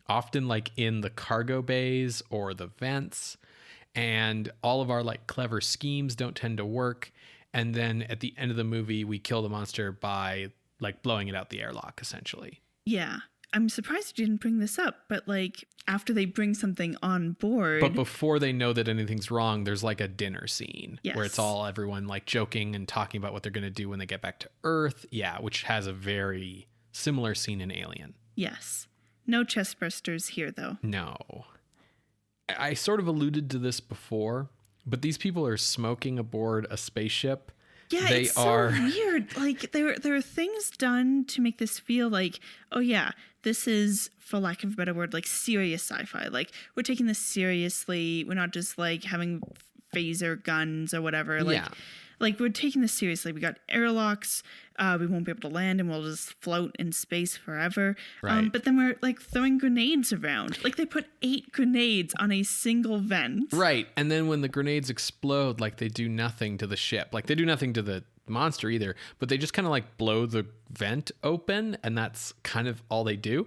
often like in the cargo bays or the vents. And all of our like clever schemes don't tend to work. And then at the end of the movie, we kill the monster by like blowing it out the airlock, essentially. Yeah. I'm surprised you didn't bring this up, but like after they bring something on board. But before they know that anything's wrong, there's like a dinner scene where it's all everyone like joking and talking about what they're going to do when they get back to Earth. Yeah, which has a very similar scene in Alien. Yes. No chest bursters here, though. No. I sort of alluded to this before, but these people are smoking aboard a spaceship. Yeah, They it's are so weird. Like there are things done to make this feel like, oh yeah, this is, for lack of a better word, like serious sci-fi. Like we're taking this seriously. We're not just like having phaser guns or whatever. Like, Yeah. like we're taking this seriously. We got airlocks. We won't be able to land and we'll just float in space forever. Right. But then we're like throwing grenades around. Like they put 8 grenades on a single vent. Right. And then when the grenades explode, like they do nothing to the ship. Like they do nothing to the monster either, but they just kind of like blow the vent open, and that's kind of all they do.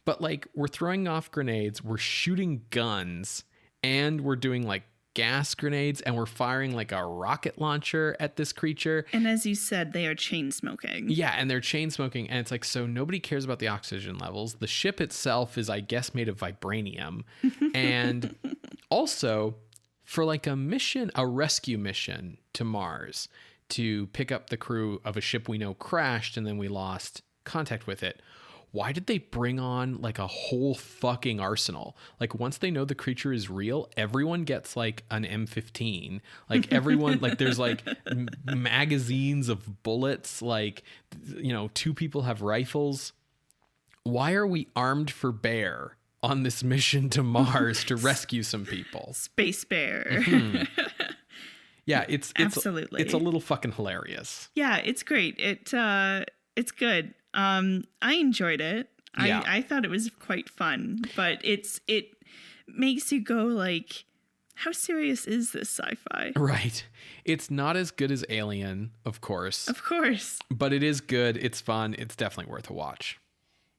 But like we're throwing off grenades, we're shooting guns, and we're doing like gas grenades, and we're firing like a rocket launcher at this creature. And as you said, they are chain smoking. Yeah, and they're chain smoking, and it's like, so nobody cares about the oxygen levels. The ship itself is, I guess, made of vibranium. And also, for like a rescue mission to Mars to pick up the crew of a ship we know crashed and then we lost contact with it, why did they bring on like a whole fucking arsenal? Like once they know the creature is real, everyone gets like an M15. Like everyone, like there's like magazines of bullets. Like, 2 people have rifles. Why are we armed for bear on this mission to Mars to rescue some people? Space bear. Mm-hmm. Yeah, it's Absolutely. It's a little fucking hilarious. Yeah, it's great. It's good. I enjoyed it. Yeah. I thought it was quite fun, but it makes you go like, how serious is this sci-fi? Right. It's not as good as Alien, of course. Of course. But it is good. It's fun. It's definitely worth a watch.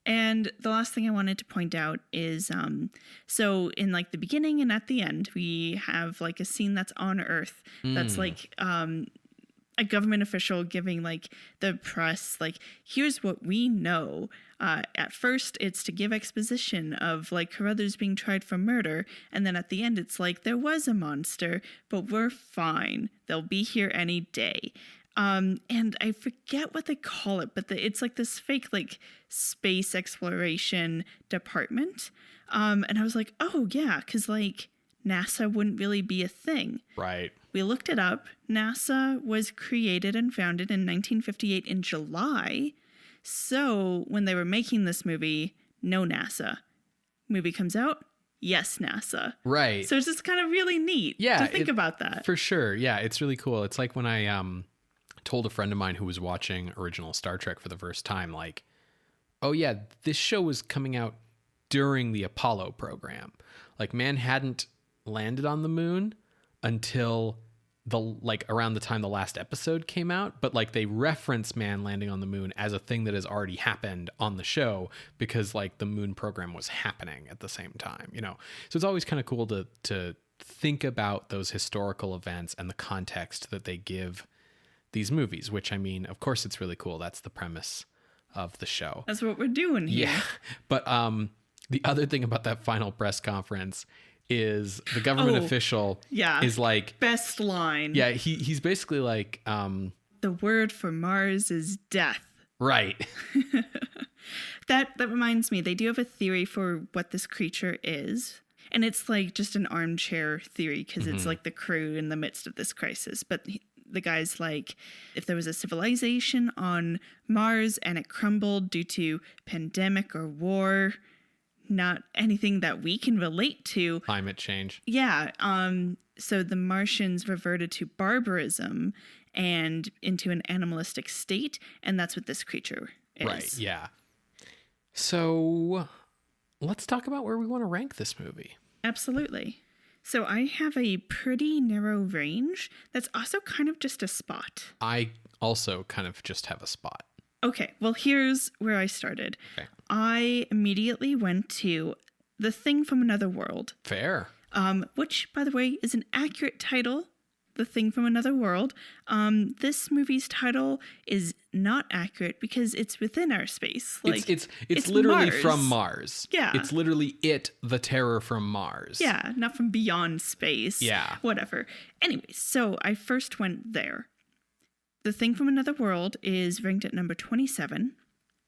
And the last thing I wanted to point out is, so in like the beginning and at the end, we have like a scene that's on Earth that's like a government official giving like the press, like, here's what we know. At first, it's to give exposition of like Carruthers being tried for murder. And then at the end, it's like, there was a monster, but we're fine. They'll be here any day. And I forget what they call it, but it's like this fake like space exploration department. And I was like, oh yeah, because like NASA wouldn't really be a thing. Right. We looked it up. NASA was created and founded in 1958 in July. So when they were making this movie, no NASA. Movie comes out, yes, NASA. Right. So it's just kind of really neat to think about that. For sure. Yeah, it's really cool. It's like when I told a friend of mine who was watching original Star Trek for the first time, like, oh yeah, this show was coming out during the Apollo program. Like, man hadn't landed on the moon until around the time the last episode came out, but like they reference man landing on the moon as a thing that has already happened on the show because like the moon program was happening at the same time, you know? So it's always kind of cool to think about those historical events and the context that they give these movies, which, I mean, of course it's really cool. That's the premise of the show. That's what we're doing here. Yeah. But the other thing about that final press conference is the government official is like, best line. Yeah, he's basically like, the word for Mars is death. Right. That reminds me, they do have a theory for what this creature is. And it's like just an armchair theory because it's like the crew in the midst of this crisis. But the guy's like, if there was a civilization on Mars and it crumbled due to pandemic or war, not anything that we can relate to. Climate change. Yeah. So the Martians reverted to barbarism and into an animalistic state. And that's what this creature is. Right. Yeah. So let's talk about where we want to rank this movie. Absolutely. So I have a pretty narrow range that's also kind of just a spot. I also kind of just have a spot. Okay, well, here's where I started. Okay. I immediately went to The Thing from Another World. Fair. Which, by the way, is an accurate title, The Thing from Another World. This movie's title is not accurate because it's within our space. Like, it's literally Mars. From Mars. Yeah. It's literally The Terror from Mars. Yeah, not from beyond space. Yeah. Whatever. Anyways, so I first went there. The Thing from Another World is ranked at number 27.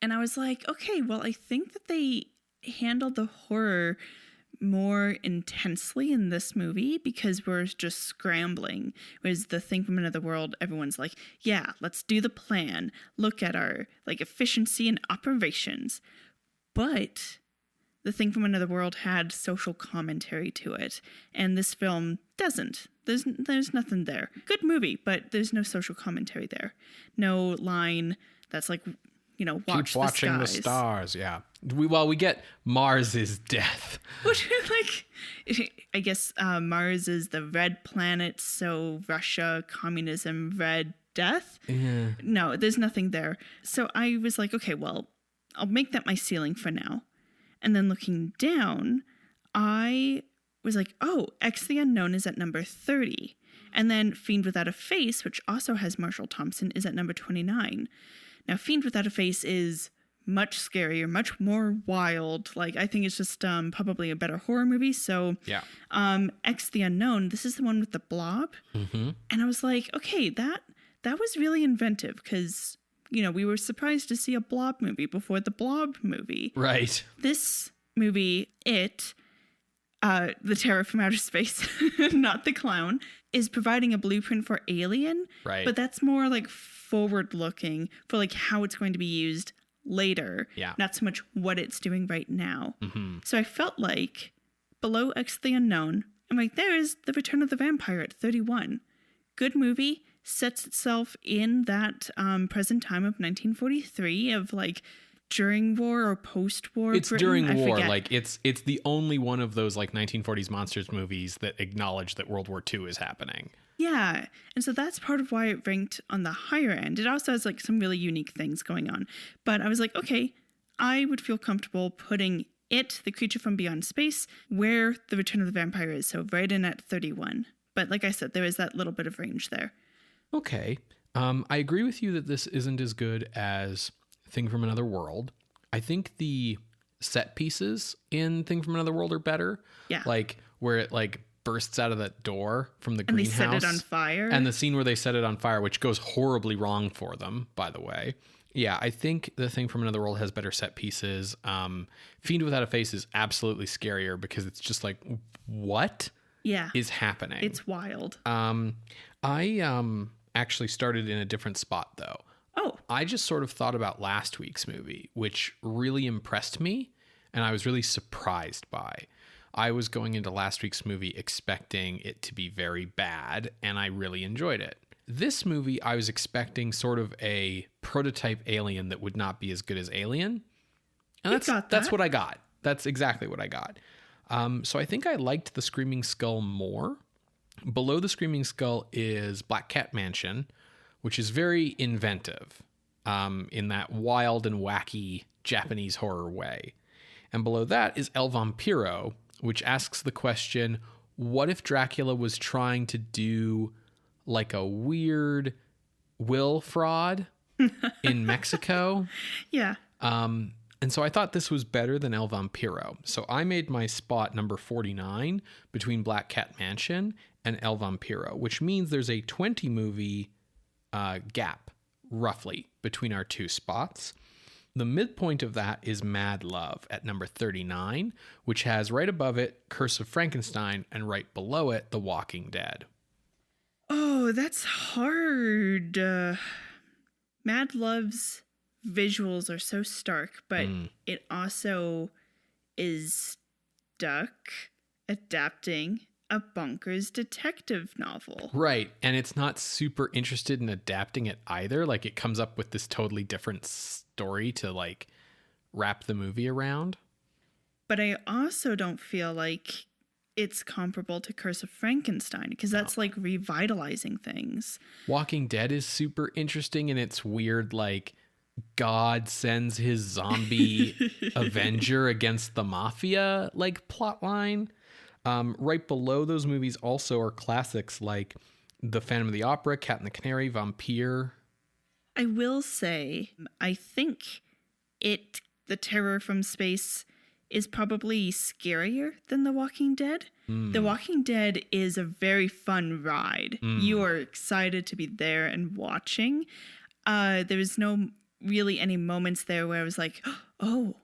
And I was like, okay, well, I think that they handled the horror more intensely in this movie because we're just scrambling. Whereas The Thing from Another World, everyone's like, yeah, let's do the plan. Look at our like efficiency and operations. But The Thing from Another World had social commentary to it, and this film doesn't. There's nothing there. Good movie, but there's no social commentary there. No line that's like, you know, Keep watching the stars. Yeah. We get Mars is death. Which, like, I guess Mars is the red planet, so Russia, communism, red, death. Yeah. No, there's nothing there. So I was like, okay, well, I'll make that my ceiling for now. And then looking down, I was like, oh, X the Unknown is at number 30. And then Fiend Without a Face, which also has Marshall Thompson, is at number 29. Now, Fiend Without a Face is much scarier, much more wild. Like, I think it's just probably a better horror movie. So, yeah. X the Unknown, this is the one with the blob. Mm-hmm. And I was like, okay, that was really inventive because, you know, we were surprised to see a blob movie before the blob movie. Right. This movie, The Terror from Outer Space, not the clown, is providing a blueprint for Alien. Right. But that's more like forward looking for like how it's going to be used later. Yeah. Not so much what it's doing right now. Mm-hmm. So I felt like below X the Unknown, I'm like, there's The Return of the Vampire at 31. Good movie, sets itself in that present time of 1943 of like during war or post-war It's Britain. during I war. forget. Like it's the only one of those like 1940s monsters movies that acknowledge that World War II is happening. Yeah. And so that's part of why it ranked on the higher end. It also has like some really unique things going on. But I was like, okay, I would feel comfortable putting it, The Creature from Beyond Space, where The Return of the Vampire is. So right in at 31. But like I said, there is that little bit of range there. Okay. I agree with you that this isn't as good as Thing from Another World. I think the set pieces in Thing from Another World are better. Yeah. Like where it like bursts out of that door from the And they greenhouse. set it on fire. And the scene where they set it on fire, which goes horribly wrong for them, by the way. Yeah, I think The Thing from Another World has better set pieces. Fiend Without a Face is absolutely scarier because it's just like, what is happening? It's wild. I actually started in a different spot, though. Oh. I just sort of thought about last week's movie, which really impressed me, and I was really surprised by. I was going into last week's movie expecting it to be very bad, and I really enjoyed it. This movie, I was expecting sort of a prototype Alien that would not be as good as Alien. And that's what I got. That's exactly what I got. So I think I liked the Screaming Skull more. Below the Screaming Skull is Black Cat Mansion, which is very inventive in that wild and wacky Japanese horror way. And below that is El Vampiro, which asks the question, what if Dracula was trying to do like a weird will fraud in Mexico? Yeah. And so I thought this was better than El Vampiro. So I made my spot number 49 between Black Cat Mansion and El Vampiro, which means there's a 20 movie gap, roughly, between our two spots. The midpoint of that is Mad Love at number 39, which has right above it Curse of Frankenstein and right below it The Walking Dead. Oh, that's hard. Mad Love's visuals are so stark, but it also is stuck adapting a bonkers detective novel. Right. And it's not super interested in adapting it either. Like, it comes up with this totally different story to like wrap the movie around. But I also don't feel like it's comparable to Curse of Frankenstein, because that's like revitalizing things. Walking Dead is super interesting, and it's weird, like God sends his zombie Avenger against the mafia like plotline. Right below those movies also are classics like The Phantom of the Opera, Cat and the Canary, Vampire. I will say, I think The Terror from Space is probably scarier than The Walking Dead. The Walking Dead is a very fun ride. You are excited to be there and watching. There was no really any moments there where I was like, oh.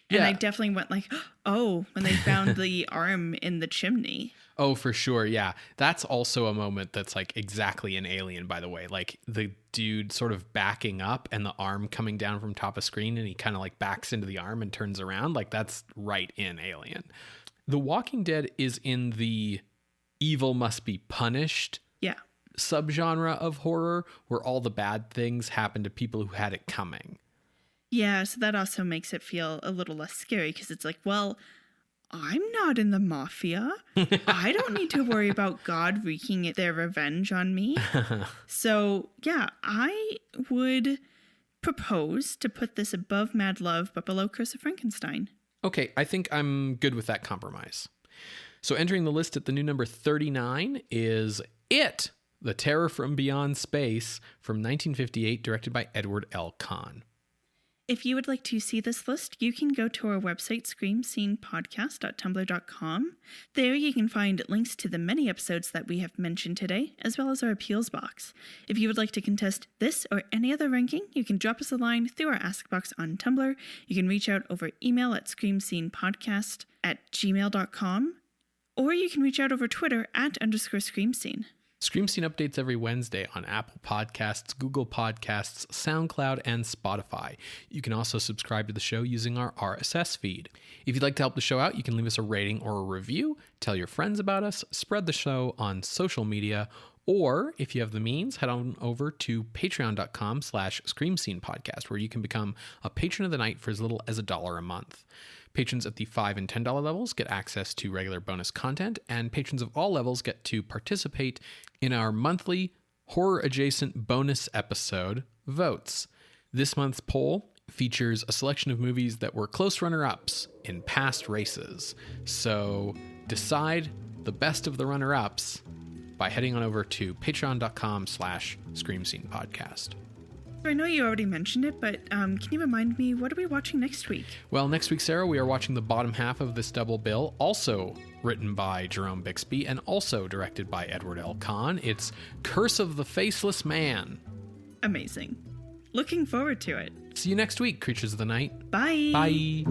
And I definitely went like, oh, when they found the arm in the chimney. Oh, for sure. Yeah. That's also a moment that's like exactly an Alien, by the way. Like the dude sort of backing up and the arm coming down from top of screen, and he kind of like backs into the arm and turns around. Like that's right in Alien. The Walking Dead is in the evil must be punished subgenre of horror, where all the bad things happen to people who had it coming. Yeah, so that also makes it feel a little less scary, because it's like, well, I'm not in the mafia. I don't need to worry about God wreaking their revenge on me. So, yeah, I would propose to put this above Mad Love, but below Curse of Frankenstein. Okay, I think I'm good with that compromise. So entering the list at the new number 39 is It, The Terror from Beyond Space from 1958, directed by Edward L. Cahn. If you would like to see this list, you can go to our website, screamscenepodcast.tumblr.com. There you can find links to the many episodes that we have mentioned today, as well as our appeals box. If you would like to contest this or any other ranking, you can drop us a line through our Ask box on Tumblr. You can reach out over email at screamscenepodcast@gmail.com, or you can reach out over Twitter @_screamscene. Scream Scene updates every Wednesday on Apple Podcasts, Google Podcasts, SoundCloud, and Spotify. You can also subscribe to the show using our RSS feed. If you'd like to help the show out, you can leave us a rating or a review, tell your friends about us, spread the show on social media, or if you have the means, head on over to patreon.com/screamscenepodcast, where you can become a patron of the night for as little as $1 a month. Patrons at the $5 and $10 levels get access to regular bonus content, and patrons of all levels get to participate in our monthly horror-adjacent bonus episode, Votes. This month's poll features a selection of movies that were close runner-ups in past races. So decide the best of the runner-ups by heading on over to patreon.com/screamscenepodcast. I know you already mentioned it, but can you remind me, what are we watching next week? Well, next week, Sarah, we are watching the bottom half of this double bill, also written by Jerome Bixby and also directed by Edward L. Cahn. It's Curse of the Faceless Man. Amazing. Looking forward to it. See you next week, Creatures of the Night. Bye. Bye.